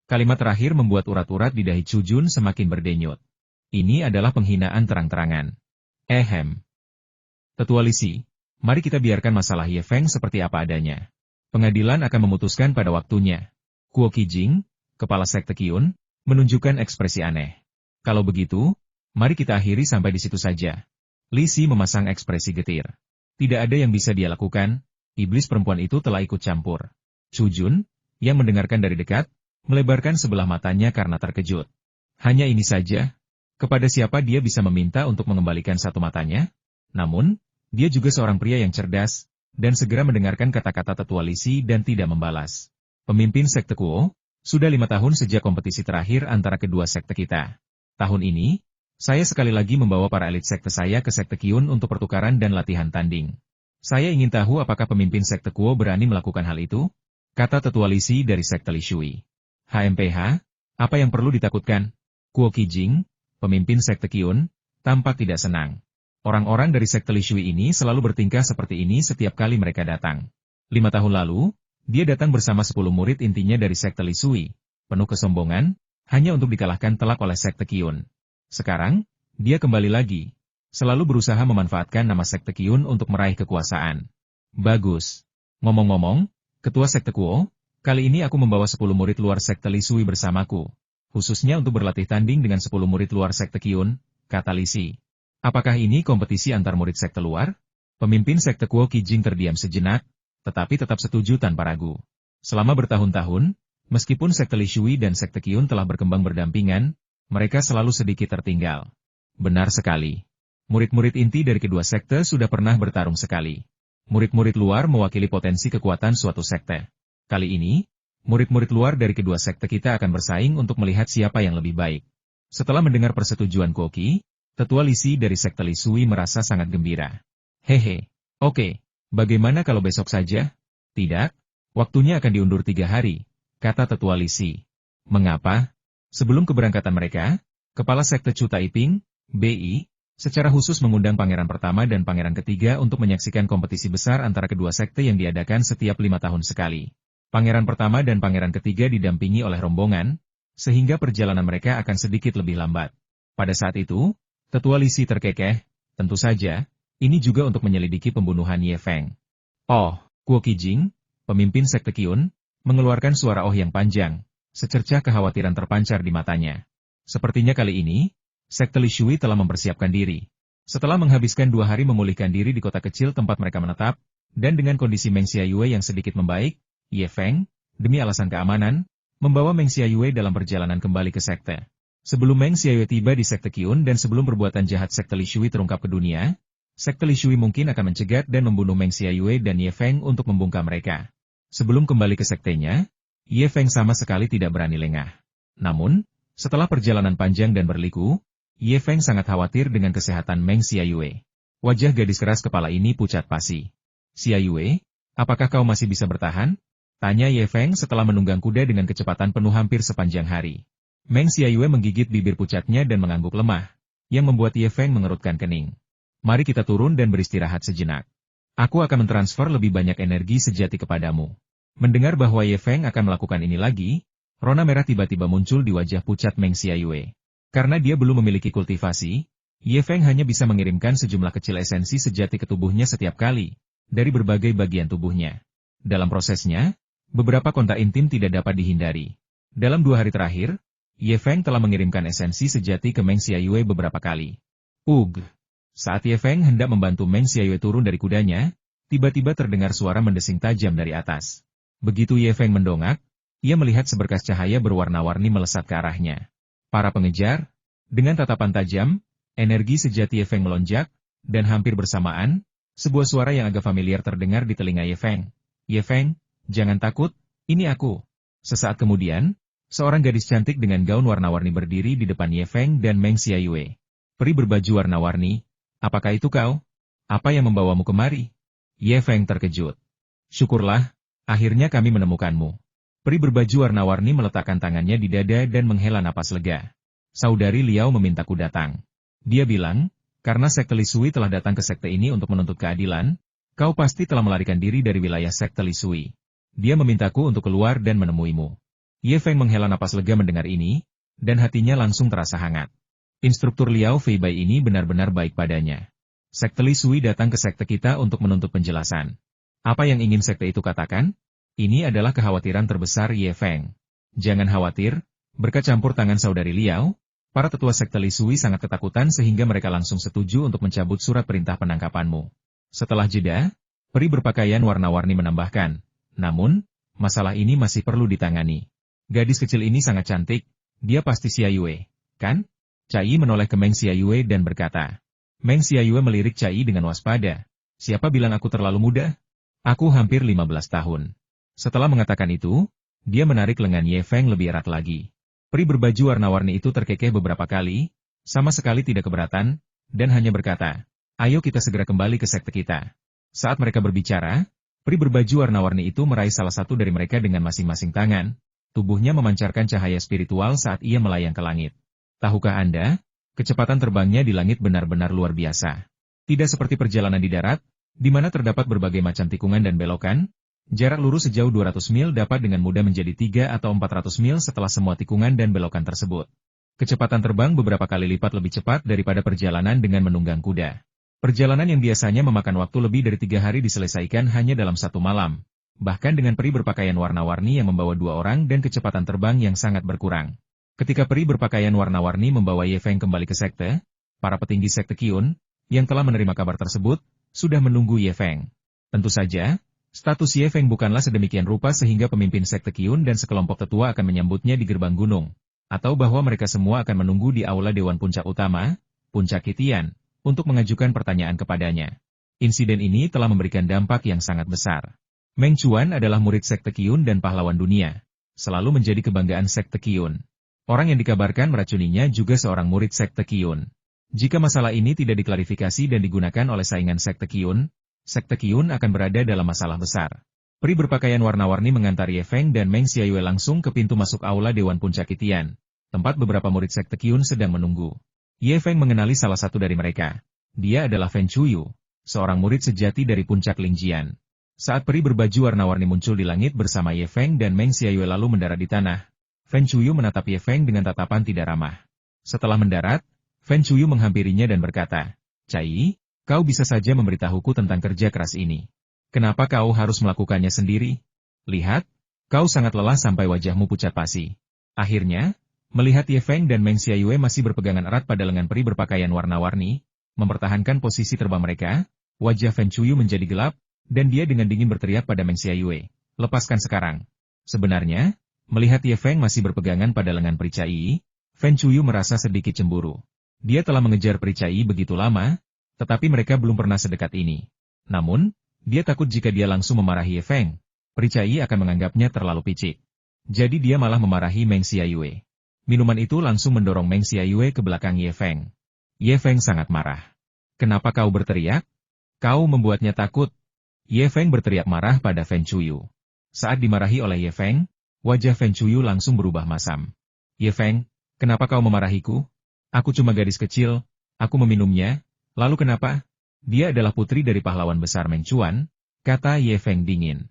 Kalimat terakhir membuat urat-urat di dahi Chu Jun semakin berdenyut. Ini adalah penghinaan terang-terangan. Tetua Li Si, mari kita biarkan masalah Ye Feng seperti apa adanya. Pengadilan akan memutuskan pada waktunya. Kuo Qijing, kepala sekte Qiyun, menunjukkan ekspresi aneh. Kalau begitu, mari kita akhiri sampai di situ saja. Li Si memasang ekspresi getir. Tidak ada yang bisa dia lakukan, iblis perempuan itu telah ikut campur. Chu Jun, yang mendengarkan dari dekat, melebarkan sebelah matanya karena terkejut. Hanya ini saja? Kepada siapa dia bisa meminta untuk mengembalikan satu matanya? Namun, dia juga seorang pria yang cerdas, dan segera mendengarkan kata-kata Tetua Li Si dan tidak membalas. Pemimpin sekte Kuo, sudah 5 tahun sejak kompetisi terakhir antara kedua sekte kita. Tahun ini, saya sekali lagi membawa para elit sekte saya ke sekte Qiyun untuk pertukaran dan latihan tanding. Saya ingin tahu apakah pemimpin sekte Kuo berani melakukan hal itu? Kata Tetua Li Si dari sekte Li Shui. HMPH, apa yang perlu ditakutkan? Kuo Qijing, pemimpin sekte Qiyun, tampak tidak senang. Orang-orang dari sekte Li Shui ini selalu bertingkah seperti ini setiap kali mereka datang. 5 tahun lalu, dia datang bersama 10 murid intinya dari sekte Li Shui, penuh kesombongan, hanya untuk dikalahkan telak oleh sekte Qiyun. Sekarang, dia kembali lagi, selalu berusaha memanfaatkan nama sekte Qiyun untuk meraih kekuasaan. Bagus. Ngomong-ngomong, Ketua Sekte Kuo, kali ini aku membawa 10 murid luar sekte Li Shui bersamaku, khususnya untuk berlatih tanding dengan 10 murid luar sekte Qiyun, kata Li Si. Apakah ini kompetisi antar murid sekte luar? Pemimpin sekte Kuo Qijing terdiam sejenak, tetapi tetap setuju tanpa ragu. Selama bertahun-tahun, meskipun sekte Li Shui dan sekte Qiyun telah berkembang berdampingan, mereka selalu sedikit tertinggal. Benar sekali. Murid-murid inti dari kedua sekte sudah pernah bertarung sekali. Murid-murid luar mewakili potensi kekuatan suatu sekte. Kali ini, murid-murid luar dari kedua sekte kita akan bersaing untuk melihat siapa yang lebih baik. Setelah mendengar persetujuan Koki, Tetua Li Si dari sekte Li Shui merasa sangat gembira. Hehe, oke, bagaimana kalau besok saja? Tidak, waktunya akan diundur 3 hari, kata Tetua Li Si. Mengapa? Sebelum keberangkatan mereka, Kepala Sekte Chu Taiping, BI, secara khusus mengundang pangeran pertama dan pangeran ketiga untuk menyaksikan kompetisi besar antara kedua sekte yang diadakan setiap 5 tahun sekali. Pangeran pertama dan pangeran ketiga didampingi oleh rombongan, sehingga perjalanan mereka akan sedikit lebih lambat. Pada saat itu, Tetua Li Si terkekeh, Tentu saja, ini juga untuk menyelidiki pembunuhan Ye Feng. Oh, Kuo Qijing, pemimpin sekte Qiyun, mengeluarkan suara oh yang panjang, secercah kekhawatiran terpancar di matanya. Sepertinya kali ini, sekte Li Shui telah mempersiapkan diri. Setelah menghabiskan 2 hari memulihkan diri di kota kecil tempat mereka menetap, dan dengan kondisi Meng Xiaoyue yang sedikit membaik, Ye Feng, demi alasan keamanan, membawa Meng Xiaoyue dalam perjalanan kembali ke sekte. Sebelum Meng Xiaoyue tiba di sekte Qiyun dan sebelum perbuatan jahat sekte Li Shui terungkap ke dunia, sekte Li Shui mungkin akan mencegat dan membunuh Meng Xiaoyue dan Ye Feng untuk membungkam mereka. Sebelum kembali ke sektenya, Ye Feng sama sekali tidak berani lengah. Namun, setelah perjalanan panjang dan berliku, Ye Feng sangat khawatir dengan kesehatan Meng Xiaoyue. Wajah gadis keras kepala ini pucat pasi. "Xiaoyue, apakah kau masih bisa bertahan?" tanya Ye Feng setelah menunggang kuda dengan kecepatan penuh hampir sepanjang hari. Meng Xiaoyue menggigit bibir pucatnya dan mengangguk lemah, yang membuat Ye Feng mengerutkan kening. "Mari kita turun dan beristirahat sejenak. Aku akan mentransfer lebih banyak energi sejati kepadamu." Mendengar bahwa Ye Feng akan melakukan ini lagi, rona merah tiba-tiba muncul di wajah pucat Meng Xiaoyue. Karena dia belum memiliki kultivasi, Ye Feng hanya bisa mengirimkan sejumlah kecil esensi sejati ke tubuhnya setiap kali, dari berbagai bagian tubuhnya. Dalam prosesnya, beberapa kontak intim tidak dapat dihindari. Dalam 2 hari terakhir, Ye Feng telah mengirimkan esensi sejati ke Meng Xiaoyue beberapa kali. Saat Ye Feng hendak membantu Meng Xiaoyue turun dari kudanya, tiba-tiba terdengar suara mendesing tajam dari atas. Begitu Ye Feng mendongak, ia melihat seberkas cahaya berwarna-warni melesat ke arahnya. Para pengejar, dengan tatapan tajam, energi sejati Ye Feng melonjak, dan hampir bersamaan, sebuah suara yang agak familiar terdengar di telinga Ye Feng. "Ye Feng, jangan takut, ini aku." Sesaat kemudian, seorang gadis cantik dengan gaun warna-warni berdiri di depan Ye Feng dan Meng Xiaoyue. "Peri berbaju warna-warni, apakah itu kau? Apa yang membawamu kemari?" Ye Feng terkejut. "Syukurlah, akhirnya kami menemukanmu." Peri berbaju warna-warni meletakkan tangannya di dada dan menghela napas lega. "Saudari Liao memintaku datang. Dia bilang, karena sekte Li Shui telah datang ke sekte ini untuk menuntut keadilan, kau pasti telah melarikan diri dari wilayah sekte Li Shui. Dia memintaku untuk keluar dan menemuimu." Ye Feng menghela napas lega mendengar ini, dan hatinya langsung terasa hangat. Instruktur Liao Feibai ini benar-benar baik padanya. Sekte Li Shui datang ke sekte kita untuk menuntut penjelasan. Apa yang ingin sekte itu katakan? Ini adalah kekhawatiran terbesar Ye Feng. "Jangan khawatir," berkat campur tangan saudari Liao, para tetua sekte Li Shui sangat ketakutan sehingga mereka langsung setuju untuk mencabut surat perintah penangkapanmu. Setelah jeda, peri berpakaian warna-warni menambahkan, "Namun, masalah ini masih perlu ditangani. Gadis kecil ini sangat cantik, dia pasti Xiaoyue, kan?" Cai menoleh ke Meng Xiaoyue dan berkata. Meng Xiaoyue melirik Cai dengan waspada. "Siapa bilang aku terlalu muda? Aku hampir 15 tahun." Setelah mengatakan itu, dia menarik lengan Ye Feng lebih erat lagi. Peri berbaju warna-warni itu terkekeh beberapa kali, sama sekali tidak keberatan, dan hanya berkata, "Ayo kita segera kembali ke sekte kita." Saat mereka berbicara, peri berbaju warna-warni itu meraih salah satu dari mereka dengan masing-masing tangan. Tubuhnya memancarkan cahaya spiritual saat ia melayang ke langit. Tahukah Anda, kecepatan terbangnya di langit benar-benar luar biasa. Tidak seperti perjalanan di darat, di mana terdapat berbagai macam tikungan dan belokan, jarak lurus sejauh 200 mil dapat dengan mudah menjadi 3 atau 400 mil setelah semua tikungan dan belokan tersebut. Kecepatan terbang beberapa kali lipat lebih cepat daripada perjalanan dengan menunggang kuda. Perjalanan yang biasanya memakan waktu lebih dari 3 hari diselesaikan hanya dalam 1 malam. Bahkan dengan peri berpakaian warna-warni yang membawa 2 orang dan kecepatan terbang yang sangat berkurang. Ketika peri berpakaian warna-warni membawa Ye Feng kembali ke sekte, para petinggi sekte Qiyun, yang telah menerima kabar tersebut, sudah menunggu Ye Feng. Tentu saja, status Ye Feng bukanlah sedemikian rupa sehingga pemimpin sekte Qiyun dan sekelompok tetua akan menyambutnya di gerbang gunung, atau bahwa mereka semua akan menunggu di aula Dewan Puncak Utama, Puncak Kitian, untuk mengajukan pertanyaan kepadanya. Insiden ini telah memberikan dampak yang sangat besar. Meng Chuan adalah murid sekte Qiyun dan pahlawan dunia, selalu menjadi kebanggaan sekte Qiyun. Orang yang dikabarkan meracuninya juga seorang murid sekte Qiyun. Jika masalah ini tidak diklarifikasi dan digunakan oleh saingan sekte Qiyun akan berada dalam masalah besar. Peri berpakaian warna-warni mengantar Ye Feng dan Meng Xiaoyue langsung ke pintu masuk aula Dewan Puncak Kitian, tempat beberapa murid sekte Qiyun sedang menunggu. Ye Feng mengenali salah satu dari mereka. Dia adalah Feng Chuyu, seorang murid sejati dari Puncak Lingjian. Saat peri berbaju warna-warni muncul di langit bersama Ye Feng dan Meng Xiaoyue lalu mendarat di tanah, Feng Chuyu menatap Ye Feng dengan tatapan tidak ramah. Setelah mendarat, Feng Chuyu menghampirinya dan berkata, Cai, kau bisa saja memberitahuku tentang kerja keras ini. Kenapa kau harus melakukannya sendiri? Lihat, kau sangat lelah sampai wajahmu pucat pasi. Akhirnya, melihat Ye Feng dan Meng Xiaoyue masih berpegangan erat pada lengan peri berpakaian warna-warni, mempertahankan posisi terbang mereka, wajah Fen Chuyu menjadi gelap, dan dia dengan dingin berteriak pada Meng Xiaoyue, lepaskan sekarang. Sebenarnya, melihat Ye Feng masih berpegangan pada lengan peri Cai, Fen Chuyu merasa sedikit cemburu. Dia telah mengejar peri Cai begitu lama, tetapi mereka belum pernah sedekat ini. Namun, dia takut jika dia langsung memarahi Ye Feng, peri Cai akan menganggapnya terlalu picik. Jadi dia malah memarahi Meng Xiaoyue. Minuman itu langsung mendorong Meng Xiaoyue ke belakang Ye Feng. Ye Feng sangat marah. Kenapa kau berteriak? Kau membuatnya takut. Ye Feng berteriak marah pada Fen Chuyu. Saat dimarahi oleh Ye Feng, wajah Fen Chuyu langsung berubah masam. Ye Feng, kenapa kau memarahiku? Aku cuma gadis kecil, aku meminumnya, lalu kenapa? Dia adalah putri dari pahlawan besar Meng Chuan, kata Ye Feng dingin.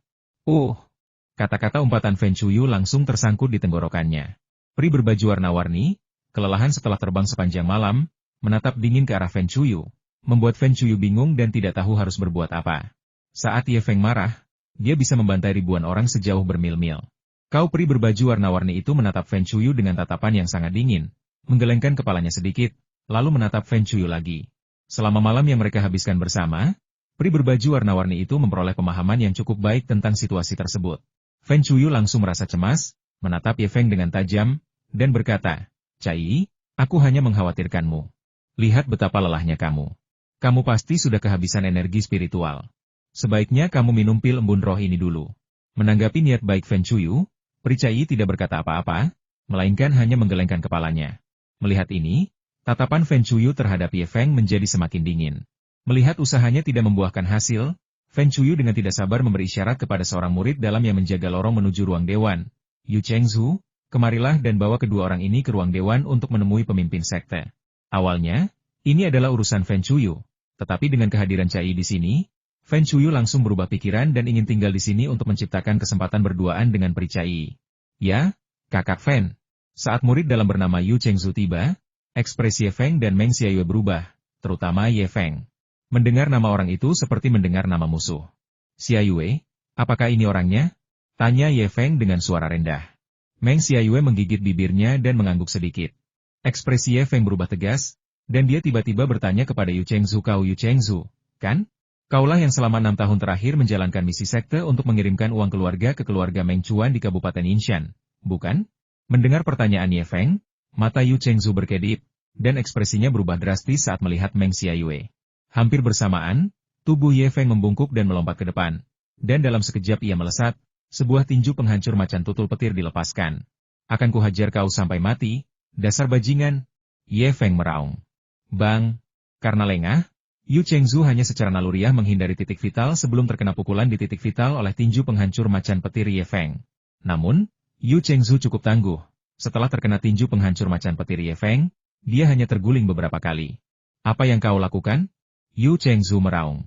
Kata-kata umpatan Fen Chuyu langsung tersangkut di tenggorokannya. Peri berbaju warna-warni, kelelahan setelah terbang sepanjang malam, menatap dingin ke arah Fen Chuyu, membuat Fen Chuyu bingung dan tidak tahu harus berbuat apa. Saat Ye Feng marah, dia bisa membantai ribuan orang sejauh bermil-mil. Kau peri berbaju warna-warni itu menatap Fen Chuyu dengan tatapan yang sangat dingin, menggelengkan kepalanya sedikit, lalu menatap Fen Chuyu lagi. Selama malam yang mereka habiskan bersama, peri berbaju warna-warni itu memperoleh pemahaman yang cukup baik tentang situasi tersebut. Fen Chuyu langsung merasa cemas, menatap Ye Feng dengan tajam, dan berkata, Cai, aku hanya mengkhawatirkanmu. Lihat betapa lelahnya kamu. Kamu pasti sudah kehabisan energi spiritual. Sebaiknya kamu minum pil embun roh ini dulu. Menanggapi niat baik Fen Chuyu, peri Cai tidak berkata apa-apa, melainkan hanya menggelengkan kepalanya. Melihat ini, tatapan Fen Chuyu terhadap Ye Feng menjadi semakin dingin. Melihat usahanya tidak membuahkan hasil, Fen Chuyu dengan tidak sabar memberi isyarat kepada seorang murid dalam yang menjaga lorong menuju ruang dewan. Yu Chengzhu, kemarilah dan bawa kedua orang ini ke ruang dewan untuk menemui pemimpin sekte. Awalnya, ini adalah urusan Fen Chuyu, tetapi dengan kehadiran Cai di sini, Fen Chuyu langsung berubah pikiran dan ingin tinggal di sini untuk menciptakan kesempatan berduaan dengan peri Cai. Ya, kakak Fen. Saat murid dalam bernama Yu Chengzhu tiba, ekspresi Ye Feng dan Meng Xiaoyue berubah, terutama Ye Feng. Mendengar nama orang itu seperti mendengar nama musuh. Xiaoyue, apakah ini orangnya? Tanya Ye Feng dengan suara rendah. Meng Xiaoyue menggigit bibirnya dan mengangguk sedikit. Ekspresi Ye Feng berubah tegas, dan dia tiba-tiba bertanya kepada Yu Chengzhu, kau Yu Chengzhu, kan? Kaulah yang selama 6 tahun terakhir menjalankan misi sekte untuk mengirimkan uang keluarga ke keluarga Meng Chuan di Kabupaten Yinshan, bukan? Mendengar pertanyaan Ye Feng, mata Yu Chengzhu berkedip, dan ekspresinya berubah drastis saat melihat Meng Xiaoyue. Hampir bersamaan, tubuh Ye Feng membungkuk dan melompat ke depan, dan dalam sekejap ia melesat, sebuah tinju penghancur macan tutul petir dilepaskan. Akan kuhajar kau sampai mati, dasar bajingan. Ye Feng meraung. Bang! Karena lengah, Yu Chengzhu hanya secara naluriah menghindari titik vital sebelum terkena pukulan di titik vital oleh tinju penghancur macan petir Ye Feng. Namun, Yu Chengzhu cukup tangguh. Setelah terkena tinju penghancur macan petir Ye Feng, dia hanya terguling beberapa kali. Apa yang kau lakukan? Yu Chengzhu meraung.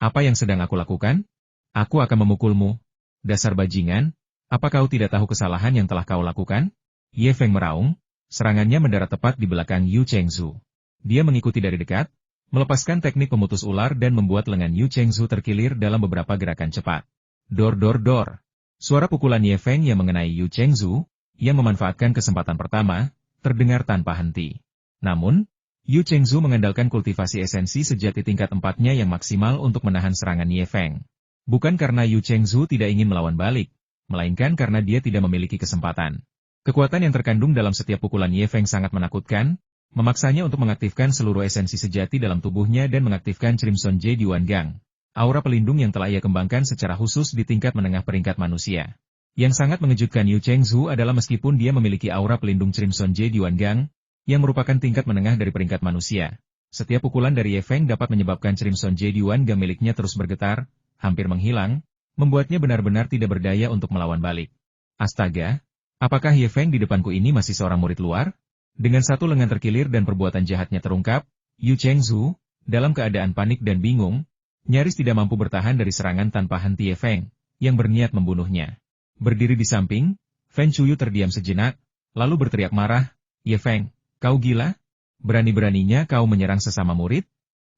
Apa yang sedang aku lakukan? Aku akan memukulmu. Dasar bajingan, apa kau tidak tahu kesalahan yang telah kau lakukan? Ye Feng meraung, serangannya mendarat tepat di belakang Yu Chengzhu. Dia mengikuti dari dekat, melepaskan teknik pemutus ular dan membuat lengan Yu Chengzhu terkilir dalam beberapa gerakan cepat. Dor dor dor. Suara pukulan Ye Feng yang mengenai Yu Chengzhu, yang memanfaatkan kesempatan pertama, terdengar tanpa henti. Namun, Yu Chengzhu mengandalkan kultivasi esensi sejati tingkat 4-nya yang maksimal untuk menahan serangan Ye Feng. Bukan karena Yu Chengzhu tidak ingin melawan balik, melainkan karena dia tidak memiliki kesempatan. Kekuatan yang terkandung dalam setiap pukulan Ye Feng sangat menakutkan, memaksanya untuk mengaktifkan seluruh esensi sejati dalam tubuhnya dan mengaktifkan Crimson Jade Yuan Gang, aura pelindung yang telah ia kembangkan secara khusus di tingkat menengah peringkat manusia. Yang sangat mengejutkan Yu Chengzhu adalah meskipun dia memiliki aura pelindung Crimson Jade Yuan Gang, yang merupakan tingkat menengah dari peringkat manusia, setiap pukulan dari Ye Feng dapat menyebabkan Crimson Jade Yuan Gang miliknya terus bergetar, hampir menghilang, membuatnya benar-benar tidak berdaya untuk melawan balik. Astaga, apakah Ye Feng di depanku ini masih seorang murid luar? Dengan satu lengan terkilir dan perbuatan jahatnya terungkap, Yu Chengzhu, dalam keadaan panik dan bingung, nyaris tidak mampu bertahan dari serangan tanpa henti Ye Feng, yang berniat membunuhnya. Berdiri di samping, Fen Chuyu terdiam sejenak, lalu berteriak marah, Ye Feng, kau gila? Berani-beraninya kau menyerang sesama murid?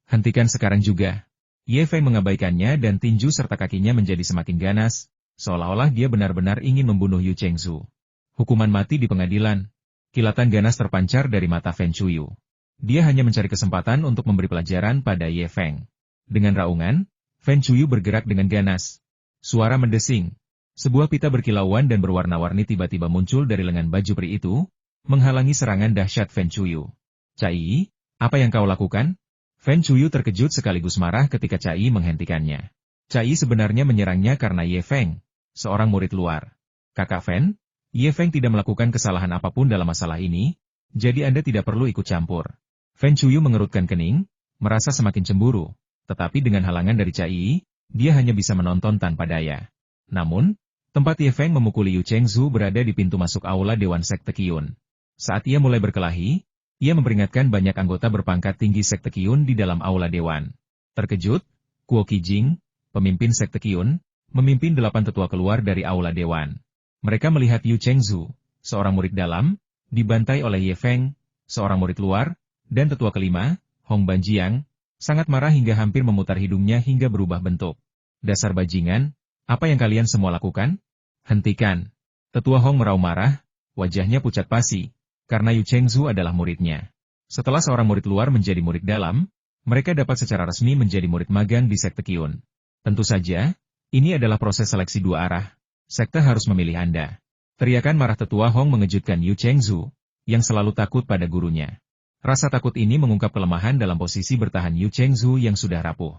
Hentikan sekarang juga. Ye Feng mengabaikannya dan tinju serta kakinya menjadi semakin ganas, seolah-olah dia benar-benar ingin membunuh Yu Chengzu. Hukuman mati di pengadilan. Kilatan ganas terpancar dari mata Fen Chuyu. Dia hanya mencari kesempatan untuk memberi pelajaran pada Ye Feng. Dengan raungan, Fen Chuyu bergerak dengan ganas. Suara mendesing. Sebuah pita berkilauan dan berwarna-warni tiba-tiba muncul dari lengan baju peri itu, menghalangi serangan dahsyat Fen Chuyu. Cai, apa yang kau lakukan? Fen Chuyu terkejut sekaligus marah ketika Cai menghentikannya. Cai sebenarnya menyerangnya karena Ye Feng, seorang murid luar. Kakak Fen, Ye Feng tidak melakukan kesalahan apapun dalam masalah ini, jadi Anda tidak perlu ikut campur. Fen Chuyu mengerutkan kening, merasa semakin cemburu, tetapi dengan halangan dari Cai, dia hanya bisa menonton tanpa daya. Namun, tempat Ye Feng memukuli Yu Chengzu berada di pintu masuk aula Dewan Sekte Qiyun. Saat ia mulai berkelahi, ia memperingatkan banyak anggota berpangkat tinggi Sekte Qiyun di dalam aula Dewan. Terkejut, Kuo Qijing, pemimpin Sekte Qiyun, memimpin 8 tetua keluar dari aula Dewan. Mereka melihat Yu Chengzu, seorang murid dalam, dibantai oleh Ye Feng, seorang murid luar, dan tetua kelima, Hong Banjiang, sangat marah hingga hampir memutar hidungnya hingga berubah bentuk. Dasar bajingan, apa yang kalian semua lakukan? Hentikan. Tetua Hong meraung marah, wajahnya pucat pasi, karena Yu Chengzu adalah muridnya. Setelah seorang murid luar menjadi murid dalam, mereka dapat secara resmi menjadi murid magang di Sekte Qiyun. Tentu saja, ini adalah proses seleksi dua arah. Sekte harus memilih Anda. Teriakan marah tetua Hong mengejutkan Yu Chengzu, yang selalu takut pada gurunya. Rasa takut ini mengungkap kelemahan dalam posisi bertahan Yu Chengzu yang sudah rapuh.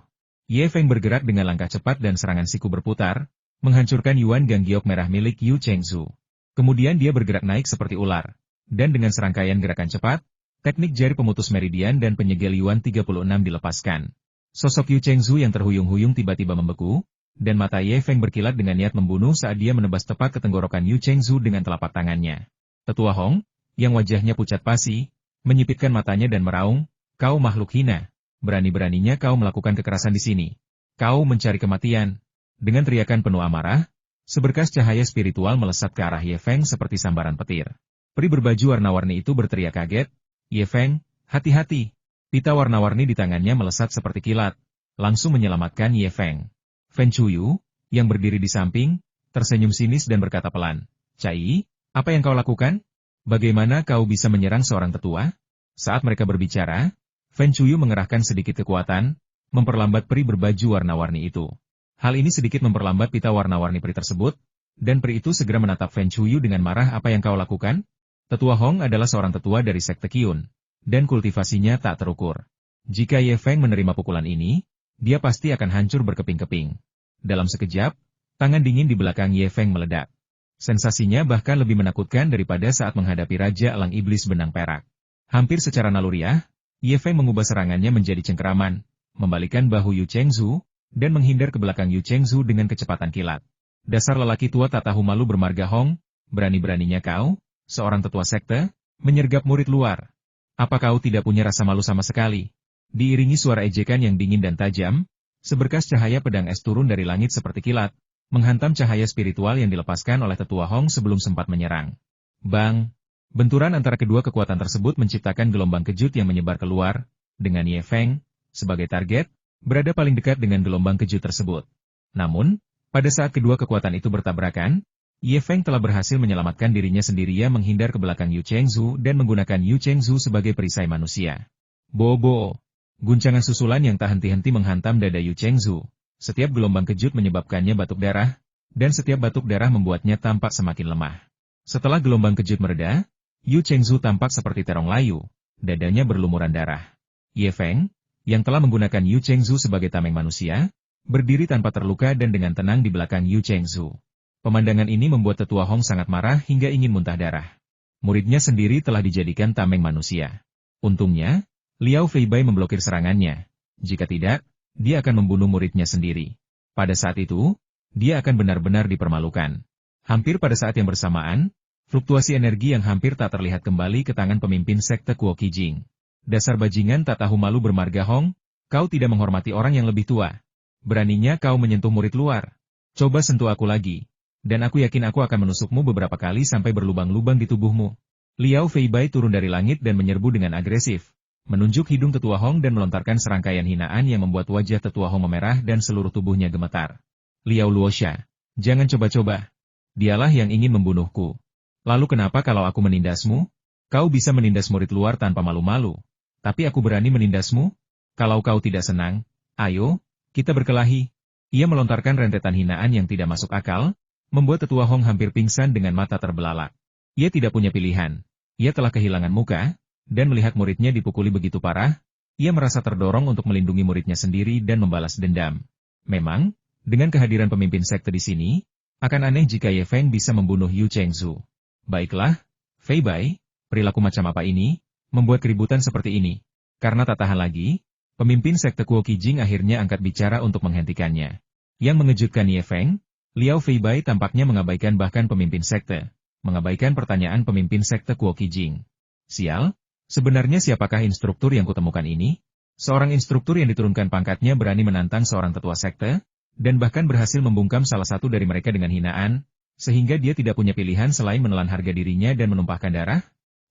Ye Feng bergerak dengan langkah cepat dan serangan siku berputar, menghancurkan Yuan Ganggiok merah milik Yu Chengzu. Kemudian dia bergerak naik seperti ular, dan dengan serangkaian gerakan cepat, teknik jari pemutus meridian dan penyegel Yuan 36 dilepaskan. Sosok Yu Chengzu yang terhuyung-huyung tiba-tiba membeku, dan mata Ye Feng berkilat dengan niat membunuh saat dia menebas tepat ke tenggorokan Yu Chengzu dengan telapak tangannya. Tetua Hong, yang wajahnya pucat pasi, menyipitkan matanya dan meraung, "Kau makhluk hina. Berani-beraninya kau melakukan kekerasan di sini. Kau mencari kematian." Dengan teriakan penuh amarah, seberkas cahaya spiritual melesat ke arah Ye Feng seperti sambaran petir. Peri berbaju warna-warni itu berteriak kaget, "Ye Feng, hati-hati!" Pita warna-warni di tangannya melesat seperti kilat, langsung menyelamatkan Ye Feng. Fen Chuyu, yang berdiri di samping, tersenyum sinis dan berkata pelan, "Cai, apa yang kau lakukan? Bagaimana kau bisa menyerang seorang tetua?" Saat mereka berbicara, Fen Chuyu mengerahkan sedikit kekuatan, memperlambat peri berbaju warna-warni itu. Hal ini sedikit memperlambat pita warna-warni peri tersebut, dan peri itu segera menatap Fen Chuyu dengan marah. "Apa yang kau lakukan?" Tetua Hong adalah seorang tetua dari Sekte Qiyun, dan kultivasinya tak terukur. Jika Ye Feng menerima pukulan ini, dia pasti akan hancur berkeping-keping. Dalam sekejap, tangan dingin di belakang Ye Feng meledak. Sensasinya bahkan lebih menakutkan daripada saat menghadapi Raja Elang Iblis Benang Perak. Hampir secara naluriah, Ye Feng mengubah serangannya menjadi cengkeraman, membalikkan bahu Yu Chengzu, dan menghindar ke belakang Yu Chengzu dengan kecepatan kilat. "Dasar lelaki tua tak tahu malu bermarga Hong, berani-beraninya kau, seorang tetua sekte, menyergap murid luar. Apa kau tidak punya rasa malu sama sekali?" Diiringi suara ejekan yang dingin dan tajam, seberkas cahaya pedang es turun dari langit seperti kilat, menghantam cahaya spiritual yang dilepaskan oleh tetua Hong sebelum sempat menyerang. Bang! Benturan antara kedua kekuatan tersebut menciptakan gelombang kejut yang menyebar keluar, dengan Ye Feng, sebagai target, berada paling dekat dengan gelombang kejut tersebut. Namun, pada saat kedua kekuatan itu bertabrakan, Ye Feng telah berhasil menyelamatkan dirinya sendiri menghindar ke belakang Yu Chengzu dan menggunakan Yu Chengzu sebagai perisai manusia. Bo-bo! Guncangan susulan yang tak henti-henti menghantam dada Yu Chengzu. Setiap gelombang kejut menyebabkannya batuk darah, dan setiap batuk darah membuatnya tampak semakin lemah. Setelah gelombang kejut mereda, Yu Chengzu tampak seperti terong layu, dadanya berlumuran darah. Ye Feng, yang telah menggunakan Yu Chengzu sebagai tameng manusia, berdiri tanpa terluka dan dengan tenang di belakang Yu Chengzu. Pemandangan ini membuat tetua Hong sangat marah hingga ingin muntah darah. Muridnya sendiri telah dijadikan tameng manusia. Untungnya, Liao Feibai memblokir serangannya. Jika tidak, dia akan membunuh muridnya sendiri. Pada saat itu, dia akan benar-benar dipermalukan. Hampir pada saat yang bersamaan, fluktuasi energi yang hampir tak terlihat kembali ke tangan pemimpin sekte Kuo Qijing. "Dasar bajingan tak tahu malu bermarga Hong, kau tidak menghormati orang yang lebih tua. Beraninya kau menyentuh murid luar. Coba sentuh aku lagi, dan aku yakin aku akan menusukmu beberapa kali sampai berlubang-lubang di tubuhmu." Liao Feibai turun dari langit dan menyerbu dengan agresif, menunjuk hidung Tetua Hong dan melontarkan serangkaian hinaan yang membuat wajah Tetua Hong memerah dan seluruh tubuhnya gemetar. Liao Luosha, jangan coba-coba. Dialah yang ingin membunuhku. Lalu kenapa kalau aku menindasmu? Kau bisa menindas murid luar tanpa malu-malu. Tapi aku berani menindasmu? Kalau kau tidak senang, ayo, kita berkelahi. Ia melontarkan rentetan hinaan yang tidak masuk akal, membuat Tetua Hong hampir pingsan dengan mata terbelalak. Ia tidak punya pilihan. Ia telah kehilangan muka, dan melihat muridnya dipukuli begitu parah, ia merasa terdorong untuk melindungi muridnya sendiri dan membalas dendam. Memang, dengan kehadiran pemimpin sekte di sini, akan aneh jika Ye Feng bisa membunuh Yu Chengzu. Baiklah, Fei Bai, perilaku macam apa ini, membuat keributan seperti ini. Karena tak tahan lagi, pemimpin sekte Kuo Qijing akhirnya angkat bicara untuk menghentikannya. Yang mengejutkan Ye Feng, Liao Fei Bai tampaknya mengabaikan bahkan pemimpin sekte, mengabaikan pertanyaan pemimpin sekte Kuo Qijing. Sial, sebenarnya siapakah instruktur yang kutemukan ini? Seorang instruktur yang diturunkan pangkatnya berani menantang seorang tetua sekte, dan bahkan berhasil membungkam salah satu dari mereka dengan hinaan, sehingga dia tidak punya pilihan selain menelan harga dirinya dan menumpahkan darah?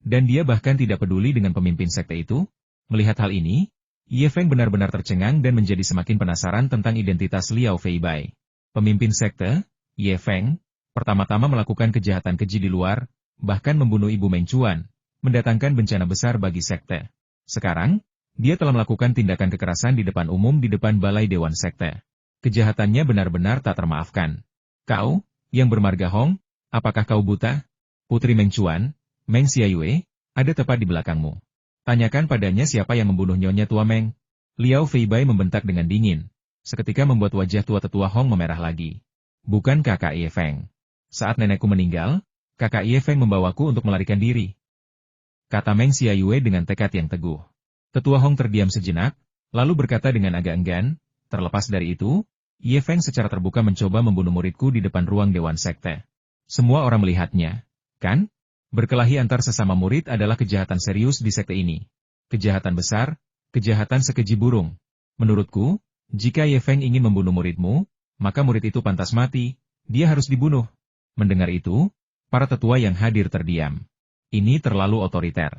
Dan dia bahkan tidak peduli dengan pemimpin sekte itu? Melihat hal ini, Ye Feng benar-benar tercengang dan menjadi semakin penasaran tentang identitas Liao Fei Bai. Pemimpin sekte, Ye Feng, pertama-tama melakukan kejahatan keji di luar, bahkan membunuh Ibu Meng Chuan, mendatangkan bencana besar bagi sekte. Sekarang, dia telah melakukan tindakan kekerasan di depan umum di depan balai dewan sekte. Kejahatannya benar-benar tak termaafkan. Kau, yang bermarga Hong, apakah kau buta? Putri Meng Chuan, Meng Xiayue, ada tepat di belakangmu. Tanyakan padanya siapa yang membunuh Nyonya Tua Meng. Liao Fei Bai membentak dengan dingin, seketika membuat wajah tua tetua Hong memerah lagi. Bukan kakak Ye Feng. Saat nenekku meninggal, kakak Ye Feng membawaku untuk melarikan diri, kata Meng Xiayue dengan tekad yang teguh. Tetua Hong terdiam sejenak, lalu berkata dengan agak enggan, terlepas dari itu, Ye Feng secara terbuka mencoba membunuh muridku di depan ruang dewan sekte. Semua orang melihatnya, kan? Berkelahi antar sesama murid adalah kejahatan serius di sekte ini. Kejahatan besar, kejahatan sekeji burung. Menurutku, jika Ye Feng ingin membunuh muridmu, maka murid itu pantas mati, dia harus dibunuh. Mendengar itu, para tetua yang hadir terdiam. Ini terlalu otoriter.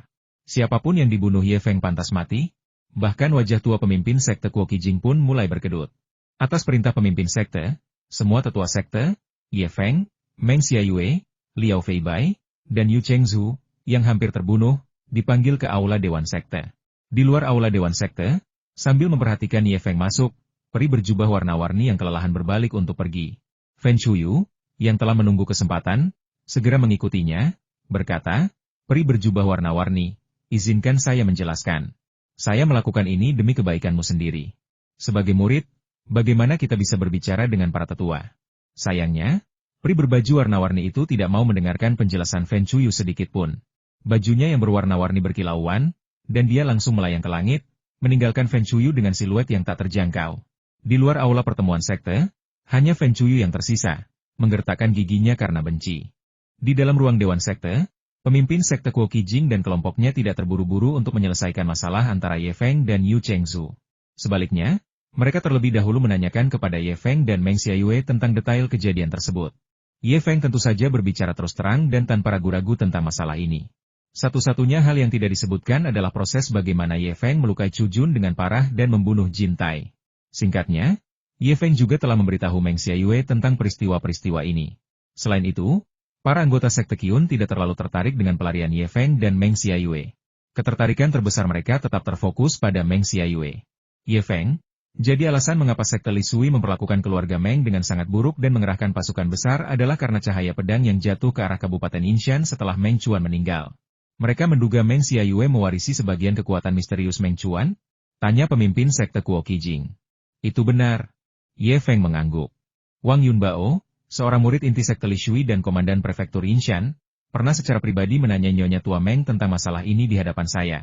Siapapun yang dibunuh Ye Feng pantas mati, bahkan wajah tua pemimpin sekte Kuo Qijing pun mulai berkedut. Atas perintah pemimpin sekte, semua tetua sekte, Ye Feng, Meng Xiayue, Liao Fei Bai, dan Yu Chengzu, yang hampir terbunuh, dipanggil ke aula dewan sekte. Di luar aula dewan sekte, sambil memperhatikan Ye Feng masuk, peri berjubah warna-warni yang kelelahan berbalik untuk pergi. Fen Chuyu, yang telah menunggu kesempatan, segera mengikutinya, berkata, peri berjubah warna-warni, izinkan saya menjelaskan. Saya melakukan ini demi kebaikanmu sendiri. Sebagai murid, bagaimana kita bisa berbicara dengan para tetua? Sayangnya, peri berbaju warna-warni itu tidak mau mendengarkan penjelasan Fen Chuyu sedikit pun. Bajunya yang berwarna-warni berkilauan, dan dia langsung melayang ke langit, meninggalkan Fen Chuyu dengan siluet yang tak terjangkau. Di luar aula pertemuan sekte, hanya Fen Chuyu yang tersisa, menggertakkan giginya karena benci. Di dalam ruang dewan sekte, pemimpin sekte Kuo Qijing dan kelompoknya tidak terburu-buru untuk menyelesaikan masalah antara Ye Feng dan Yu Chengzu. Sebaliknya, mereka terlebih dahulu menanyakan kepada Ye Feng dan Meng Xiayue tentang detail kejadian tersebut. Ye Feng tentu saja berbicara terus terang dan tanpa ragu-ragu tentang masalah ini. Satu-satunya hal yang tidak disebutkan adalah proses bagaimana Ye Feng melukai Chu Jun dengan parah dan membunuh Jin Tai. Singkatnya, Ye Feng juga telah memberitahu Meng Xiayue tentang peristiwa-peristiwa ini. Selain itu, para anggota sekte Qiyun tidak terlalu tertarik dengan pelarian Ye Feng dan Meng Xiayue. Ketertarikan terbesar mereka tetap terfokus pada Meng Xiayue. Ye Feng, jadi alasan mengapa sekte Li Sui memperlakukan keluarga Meng dengan sangat buruk dan mengerahkan pasukan besar adalah karena cahaya pedang yang jatuh ke arah Kabupaten Yinshan setelah Meng Chuan meninggal. Mereka menduga Meng Xiayue mewarisi sebagian kekuatan misterius Meng Chuan? Tanya pemimpin sekte Kuo Qijing. Itu benar. Ye Feng mengangguk. Wang Yunbao, seorang murid inti sekte Li Shui dan komandan prefektur Yinshan, pernah secara pribadi menanyai Nyonya Tua Meng tentang masalah ini di hadapan saya.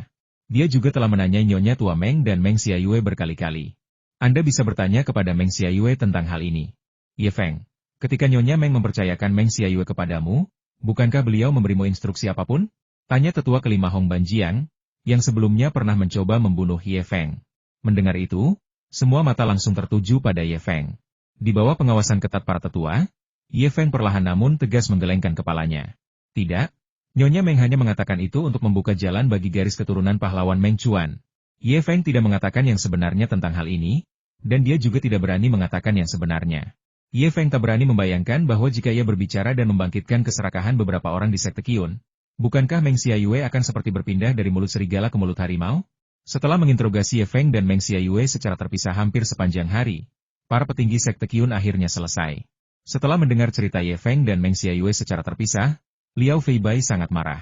Dia juga telah menanyai Nyonya Tua Meng dan Meng Xiayue berkali-kali. Anda bisa bertanya kepada Meng Xiayue tentang hal ini. Ye Feng, ketika Nyonya Meng mempercayakan Meng Xiayue kepadamu, bukankah beliau memberimu instruksi apapun? Tanya tetua kelima Hong Banjiang, yang sebelumnya pernah mencoba membunuh Ye Feng. Mendengar itu, semua mata langsung tertuju pada Ye Feng. Di bawah pengawasan ketat para tetua, Ye Feng perlahan namun tegas menggelengkan kepalanya. Tidak, Nyonya Meng hanya mengatakan itu untuk membuka jalan bagi garis keturunan pahlawan Meng Chuan. Ye Feng tidak mengatakan yang sebenarnya tentang hal ini, dan dia juga tidak berani mengatakan yang sebenarnya. Ye Feng tak berani membayangkan bahwa jika ia berbicara dan membangkitkan keserakahan beberapa orang di sekte Qiyun, bukankah Meng Xiaoyue akan seperti berpindah dari mulut serigala ke mulut harimau? Setelah menginterogasi Ye Feng dan Meng Xiaoyue secara terpisah hampir sepanjang hari, para petinggi sekte Qiyun akhirnya selesai. Setelah mendengar cerita Ye Feng dan Meng Xiaoyue secara terpisah, Liao Feibai sangat marah.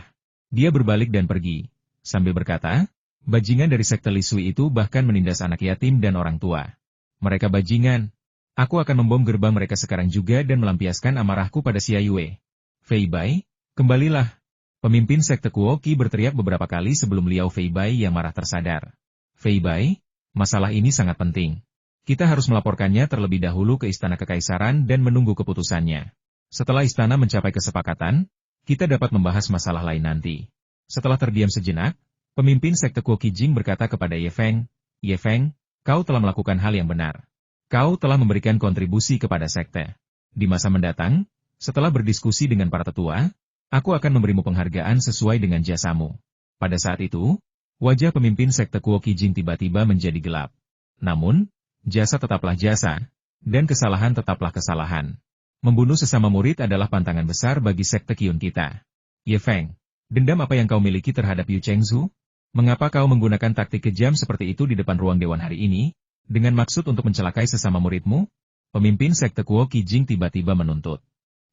Dia berbalik dan pergi, sambil berkata, bajingan dari sekte Li Sui itu bahkan menindas anak yatim dan orang tua. Mereka bajingan. Aku akan membom gerbang mereka sekarang juga dan melampiaskan amarahku pada Xiaoyue. Feibai, kembalilah. Pemimpin sekte Kuo Qi berteriak beberapa kali sebelum Liao Feibai yang marah tersadar. Feibai, masalah ini sangat penting. Kita harus melaporkannya terlebih dahulu ke Istana Kekaisaran dan menunggu keputusannya. Setelah istana mencapai kesepakatan, kita dapat membahas masalah lain nanti. Setelah terdiam sejenak, pemimpin sekte Kuo Qi Jing berkata kepada Ye Feng, Ye Feng, kau telah melakukan hal yang benar. Kau telah memberikan kontribusi kepada sekte. Di masa mendatang, setelah berdiskusi dengan para tetua, aku akan memberimu penghargaan sesuai dengan jasamu. Pada saat itu, wajah pemimpin sekte Kuo Qi Jing tiba-tiba menjadi gelap. Namun, jasa tetaplah jasa, dan kesalahan tetaplah kesalahan. Membunuh sesama murid adalah pantangan besar bagi sekte Qiyun kita. Ye Feng, dendam apa yang kau miliki terhadap Yu Chengzu? Mengapa kau menggunakan taktik kejam seperti itu di depan ruang dewan hari ini? Dengan maksud untuk mencelakai sesama muridmu? Pemimpin sekte Kuo Qi Jing tiba-tiba menuntut.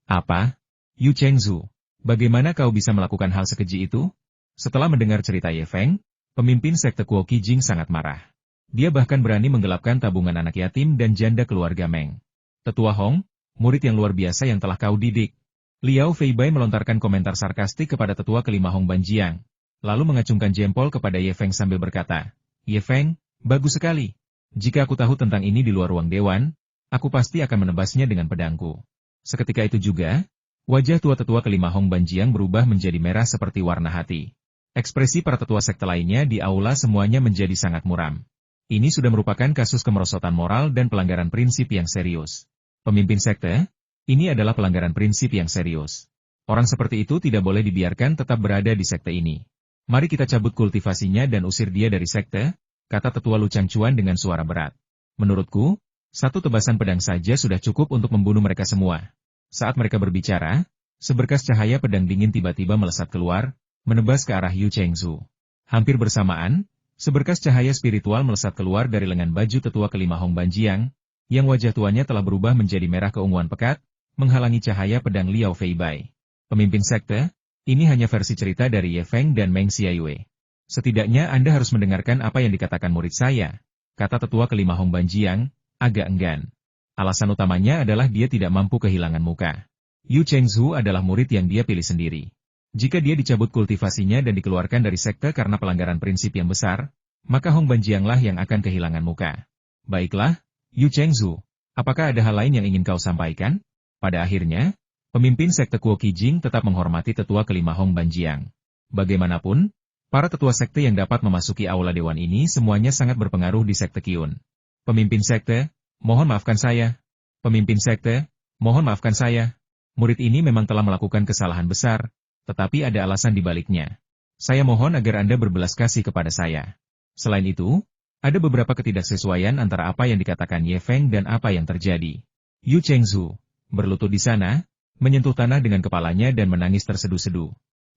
Apa? Yu Chengzu, bagaimana kau bisa melakukan hal sekeji itu? Setelah mendengar cerita Ye Feng, pemimpin sekte Kuo Qi Jing sangat marah. Dia bahkan berani menggelapkan tabungan anak yatim dan janda keluarga Meng. Tetua Hong, murid yang luar biasa yang telah kau didik. Liao Feibai melontarkan komentar sarkastik kepada tetua kelima Hong Banjiang, lalu mengacungkan jempol kepada Ye Feng sambil berkata, Ye Feng, bagus sekali. Jika aku tahu tentang ini di luar ruang dewan, aku pasti akan menebasnya dengan pedangku. Seketika itu juga, wajah tua tetua kelima Hong Banjiang berubah menjadi merah seperti warna hati. Ekspresi para tetua sekte lainnya di aula semuanya menjadi sangat muram. Ini sudah merupakan kasus kemerosotan moral dan pelanggaran prinsip yang serius. Pemimpin sekte, ini adalah pelanggaran prinsip yang serius. Orang seperti itu tidak boleh dibiarkan tetap berada di sekte ini. Mari kita cabut kultivasinya dan usir dia dari sekte, kata tetua Lu Changchuan dengan suara berat. Menurutku, satu tebasan pedang saja sudah cukup untuk membunuh mereka semua. Saat mereka berbicara, seberkas cahaya pedang dingin tiba-tiba melesat keluar, menebas ke arah Yu Chengzu. Hampir bersamaan, seberkas cahaya spiritual melesat keluar dari lengan baju tetua kelima Hong Banjiang, yang wajah tuanya telah berubah menjadi merah keunguan pekat, menghalangi cahaya pedang Liao Feibai. Pemimpin sekte, ini hanya versi cerita dari Ye Feng dan Meng Xiaoyue. Setidaknya Anda harus mendengarkan apa yang dikatakan murid saya, kata tetua kelima Hong Banjiang, agak enggan. Alasan utamanya adalah dia tidak mampu kehilangan muka. Yu Chengzu adalah murid yang dia pilih sendiri. Jika dia dicabut kultivasinya dan dikeluarkan dari sekte karena pelanggaran prinsip yang besar, maka Hong Banjianglah yang akan kehilangan muka. Baiklah, Yu Chengzu, apakah ada hal lain yang ingin kau sampaikan? Pada akhirnya, pemimpin sekte Kuo Qi Jing tetap menghormati tetua kelima Hong Banjiang. Bagaimanapun, para tetua sekte yang dapat memasuki aula dewan ini semuanya sangat berpengaruh di sekte Qiyun. Pemimpin sekte, mohon maafkan saya. Pemimpin sekte, mohon maafkan saya. Murid ini memang telah melakukan kesalahan besar, tetapi ada alasan di baliknya. Saya mohon agar Anda berbelas kasih kepada saya. Selain itu, ada beberapa ketidaksesuaian antara apa yang dikatakan Ye Feng dan apa yang terjadi. Yu Chengzu berlutut di sana, menyentuh tanah dengan kepalanya dan menangis terseduh-seduh.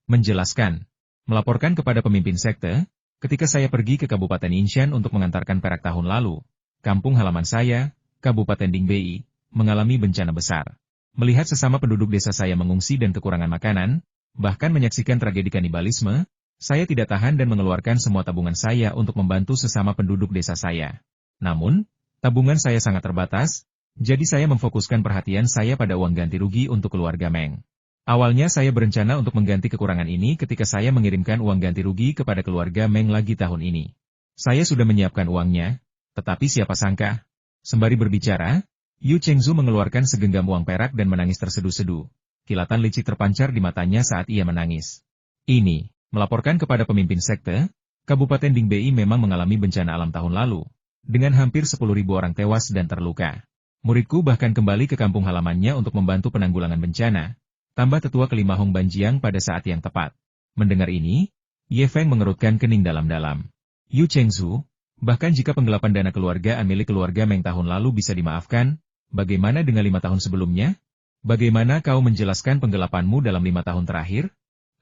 Menjelaskan. Melaporkan kepada pemimpin sekte, ketika saya pergi ke Kabupaten Yinshan untuk mengantarkan perak tahun lalu, kampung halaman saya, Kabupaten Dingbei, mengalami bencana besar. Melihat sesama penduduk desa saya mengungsi dan kekurangan makanan, bahkan menyaksikan tragedi kanibalisme, saya tidak tahan dan mengeluarkan semua tabungan saya untuk membantu sesama penduduk desa saya. Namun, tabungan saya sangat terbatas, jadi saya memfokuskan perhatian saya pada uang ganti rugi untuk keluarga Meng. Awalnya saya berencana untuk mengganti kekurangan ini ketika saya mengirimkan uang ganti rugi kepada keluarga Meng lagi tahun ini. Saya sudah menyiapkan uangnya, tetapi siapa sangka. Sembari berbicara, Yu Chengzu mengeluarkan segenggam uang perak dan menangis terseduh-seduh. Kilatan licik terpancar di matanya saat ia menangis. Ini, melaporkan kepada pemimpin sekte, Kabupaten Dingbei memang mengalami bencana alam tahun lalu, dengan hampir 10.000 orang tewas dan terluka. Muridku bahkan kembali ke kampung halamannya untuk membantu penanggulangan bencana, tambah tetua kelima Hong Banjiang pada saat yang tepat. Mendengar ini, Ye Feng mengerutkan kening dalam-dalam. Yu Chengzu, bahkan jika penggelapan dana keluarga milik keluarga Meng tahun lalu bisa dimaafkan, bagaimana dengan 5 tahun sebelumnya? Bagaimana kau menjelaskan penggelapanmu dalam 5 tahun terakhir?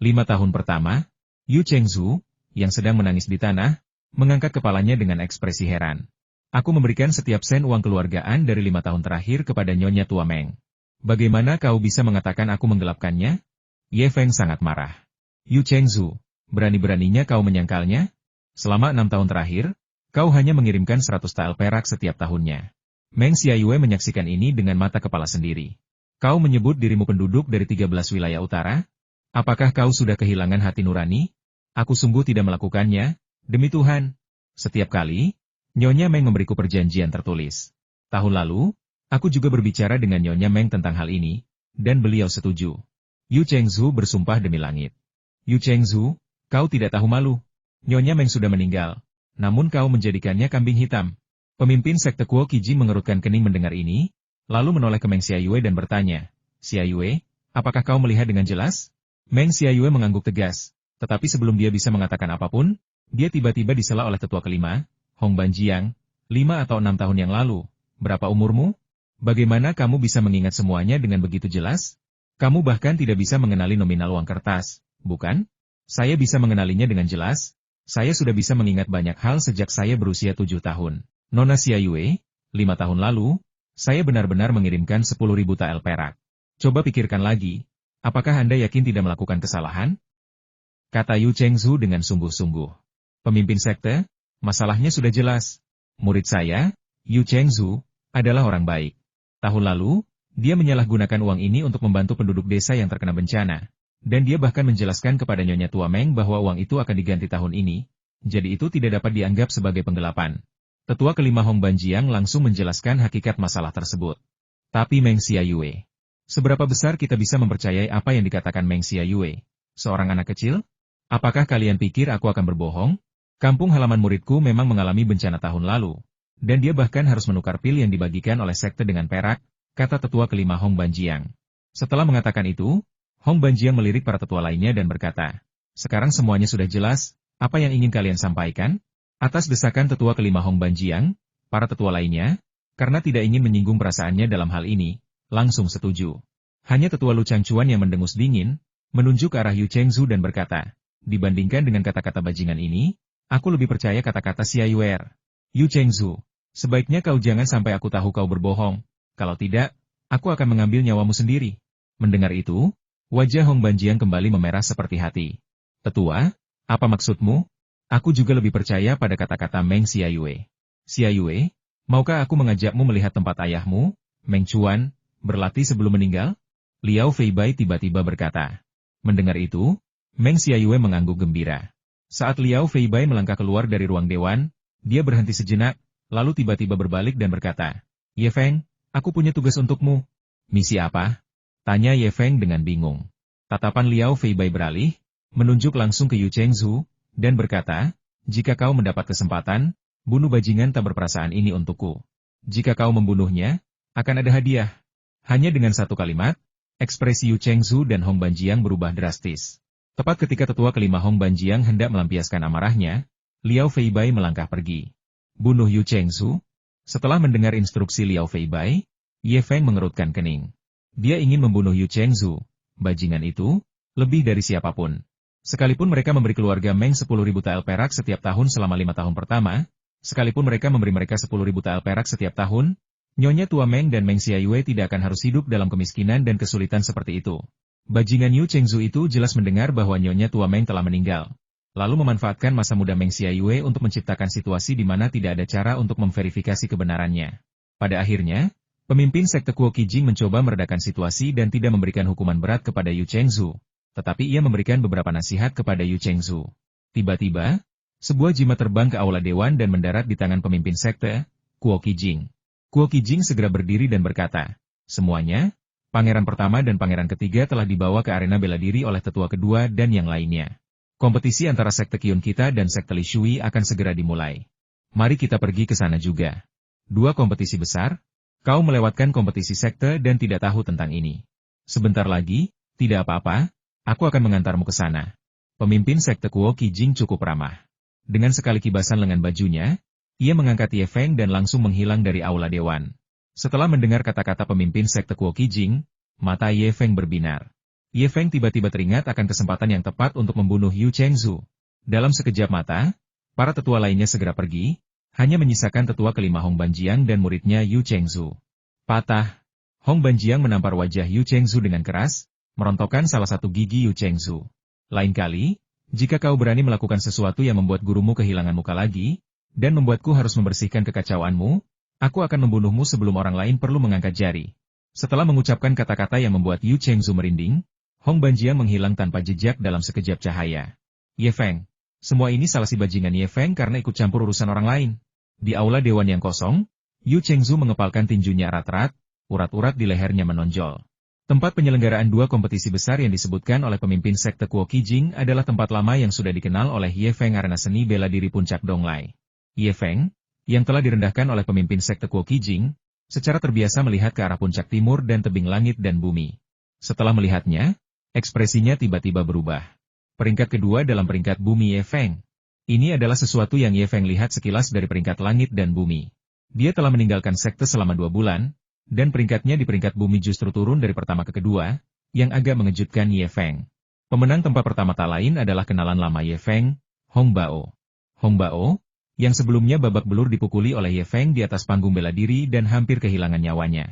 5 tahun pertama, Yu Chengzu, yang sedang menangis di tanah, mengangkat kepalanya dengan ekspresi heran. Aku memberikan setiap sen uang keluargaan dari 5 tahun terakhir kepada Nyonya Tua Meng. Bagaimana kau bisa mengatakan aku menggelapkannya? Ye Feng sangat marah. Yu Chengzu, berani-beraninya kau menyangkalnya? Selama 6 tahun terakhir, kau hanya mengirimkan 100 tael perak setiap tahunnya. Meng Xiayue menyaksikan ini dengan mata kepala sendiri. Kau menyebut dirimu penduduk dari 13 wilayah utara? Apakah kau sudah kehilangan hati nurani? Aku sungguh tidak melakukannya, demi Tuhan. Setiap kali, Nyonya Meng memberiku perjanjian tertulis. Tahun lalu, aku juga berbicara dengan Nyonya Meng tentang hal ini, dan beliau setuju. Yu Chengzu bersumpah demi langit. Yu Chengzu, kau tidak tahu malu. Nyonya Meng sudah meninggal, namun kau menjadikannya kambing hitam. Pemimpin sekte Kuo Qijing mengerutkan kening mendengar ini, lalu menoleh ke Meng Xiayue dan bertanya, Xiayue, apakah kau melihat dengan jelas? Meng Xiayue mengangguk tegas, tetapi sebelum dia bisa mengatakan apapun, dia tiba-tiba disela oleh tetua kelima, Hong Banjiang, 5 atau 6 tahun yang lalu. Berapa umurmu? Bagaimana kamu bisa mengingat semuanya dengan begitu jelas? Kamu bahkan tidak bisa mengenali nominal uang kertas, bukan? Saya bisa mengenalinya dengan jelas. Saya sudah bisa mengingat banyak hal sejak saya berusia 7 tahun. Nona Xiayue, 5 tahun lalu, saya benar-benar mengirimkan 10.000 tael perak. Coba pikirkan lagi, apakah Anda yakin tidak melakukan kesalahan? Kata Yu Chengzu dengan sungguh-sungguh. Pemimpin sekte, masalahnya sudah jelas. Murid saya, Yu Chengzu, adalah orang baik. Tahun lalu, dia menyalahgunakan uang ini untuk membantu penduduk desa yang terkena bencana. Dan dia bahkan menjelaskan kepada Nyonya Tua Meng bahwa uang itu akan diganti tahun ini, jadi itu tidak dapat dianggap sebagai penggelapan. Tetua kelima Hong Banjiang langsung menjelaskan hakikat masalah tersebut. Tapi Meng Xiayue, seberapa besar kita bisa mempercayai apa yang dikatakan Meng Xiayue? Seorang anak kecil? Apakah kalian pikir aku akan berbohong? Kampung halaman muridku memang mengalami bencana tahun lalu, dan dia bahkan harus menukar pil yang dibagikan oleh sekte dengan perak, kata tetua kelima Hong Banjiang. Setelah mengatakan itu, Hong Banjiang melirik para tetua lainnya dan berkata, sekarang semuanya sudah jelas, apa yang ingin kalian sampaikan? Atas desakan tetua kelima Hong Banjiang, para tetua lainnya, karena tidak ingin menyinggung perasaannya dalam hal ini, langsung setuju. Hanya tetua Lu Changchuan yang mendengus dingin, menunjuk ke arah Yu Chengzu dan berkata, dibandingkan dengan kata-kata bajingan ini, aku lebih percaya kata-kata Xiayue. Yu Chengzu, sebaiknya kau jangan sampai aku tahu kau berbohong, kalau tidak, aku akan mengambil nyawamu sendiri. Mendengar itu, wajah Hong Banjiang kembali memerah seperti hati. Tetua, apa maksudmu? Aku juga lebih percaya pada kata-kata Meng Xiayue. Xiayue, maukah aku mengajakmu melihat tempat ayahmu, Meng Chuan, berlatih sebelum meninggal? Liao Feibai tiba-tiba berkata. Mendengar itu, Meng Xiayue mengangguk gembira. Saat Liao Feibai melangkah keluar dari ruang dewan, dia berhenti sejenak, lalu tiba-tiba berbalik dan berkata, Ye Feng, aku punya tugas untukmu. Misi apa? Tanya Ye Feng dengan bingung. Tatapan Liao Feibai beralih, menunjuk langsung ke Yu Chengzu, dan berkata, jika kau mendapat kesempatan, bunuh bajingan tak berperasaan ini untukku. Jika kau membunuhnya, akan ada hadiah. Hanya dengan satu kalimat, ekspresi Yu Chengzu dan Hong Banjiang berubah drastis. Tepat ketika tetua kelima Hong Banjiang hendak melampiaskan amarahnya, Liao Feibai melangkah pergi. Bunuh Yu Chengzu? Setelah mendengar instruksi Liao Feibai, Ye Feng mengerutkan kening. Dia ingin membunuh Yu Chengzu, bajingan itu, lebih dari siapapun. Sekalipun mereka memberi keluarga Meng 10.000 tael perak setiap tahun selama 5 tahun pertama, sekalipun mereka memberi mereka 10.000 tael perak setiap tahun, Nyonya Tua Meng dan Meng Xiayue tidak akan harus hidup dalam kemiskinan dan kesulitan seperti itu. Bajingan Yu Chengzu itu jelas mendengar bahwa Nyonya Tua Meng telah meninggal, lalu memanfaatkan masa muda Meng Xiayue untuk menciptakan situasi di mana tidak ada cara untuk memverifikasi kebenarannya. Pada akhirnya, pemimpin sekte Kuo Qijing mencoba meredakan situasi dan tidak memberikan hukuman berat kepada Yu Chengzu. Tetapi ia memberikan beberapa nasihat kepada Yu Chengzu. Tiba-tiba, sebuah jimat terbang ke aula dewan dan mendarat di tangan pemimpin sekte, Kuo Qijing. Kuo Qijing segera berdiri dan berkata, semuanya, pangeran pertama dan pangeran ketiga telah dibawa ke arena bela diri oleh tetua kedua dan yang lainnya. Kompetisi antara sekte Qiyun kita dan sekte Li Shui akan segera dimulai. Mari kita pergi ke sana juga. 2 kompetisi besar, kau melewatkan kompetisi sekte dan tidak tahu tentang ini. Sebentar lagi, Tidak apa-apa, aku akan mengantarmu ke sana. Pemimpin sekte Kuo Kijing cukup ramah. Dengan sekali kibasan lengan bajunya, ia mengangkat Ye Feng dan langsung menghilang dari aula dewan. Setelah mendengar kata-kata pemimpin sekte Kuo Kijing, mata Ye Feng berbinar. Ye Feng tiba-tiba teringat akan kesempatan yang tepat untuk membunuh Yu Chengzu. Dalam sekejap mata, para tetua lainnya segera pergi, hanya menyisakan tetua kelima Hong Banjiang dan muridnya Yu Chengzu. Patah. Hong Banjiang menampar wajah Yu Chengzu dengan keras, merontokkan salah satu gigi Yu Chengzu. Lain kali, jika kau berani melakukan sesuatu yang membuat gurumu kehilangan muka lagi, dan membuatku harus membersihkan kekacauanmu, aku akan membunuhmu sebelum orang lain perlu mengangkat jari. Setelah mengucapkan kata-kata yang membuat Yu Chengzu merinding, Hong Banjiang menghilang tanpa jejak dalam sekejap cahaya. Ye Feng. Semua ini salah si bajingan Ye Feng karena ikut campur urusan orang lain. Di aula dewan yang kosong, Yu Chengzu mengepalkan tinjunya erat-erat, urat-urat di lehernya menonjol. Tempat penyelenggaraan dua kompetisi besar yang disebutkan oleh pemimpin sekte Kuo Kijing adalah tempat lama yang sudah dikenal oleh Ye Feng arena seni bela diri puncak Donglai. Ye Feng, yang telah direndahkan oleh pemimpin sekte Kuo Kijing, secara terbiasa melihat ke arah puncak timur dan tebing langit dan bumi. Setelah melihatnya, ekspresinya tiba-tiba berubah. Peringkat kedua dalam peringkat bumi Ye Feng. Ini adalah sesuatu yang Ye Feng lihat sekilas dari peringkat langit dan bumi. Dia telah meninggalkan sekte selama 2 bulan, dan peringkatnya di peringkat bumi justru turun dari pertama ke kedua, yang agak mengejutkan Ye Feng. Pemenang tempat pertama tak lain adalah kenalan lama Ye Feng, Hong Bao. Hong Bao, yang sebelumnya babak belur dipukuli oleh Ye Feng di atas panggung bela diri dan hampir kehilangan nyawanya.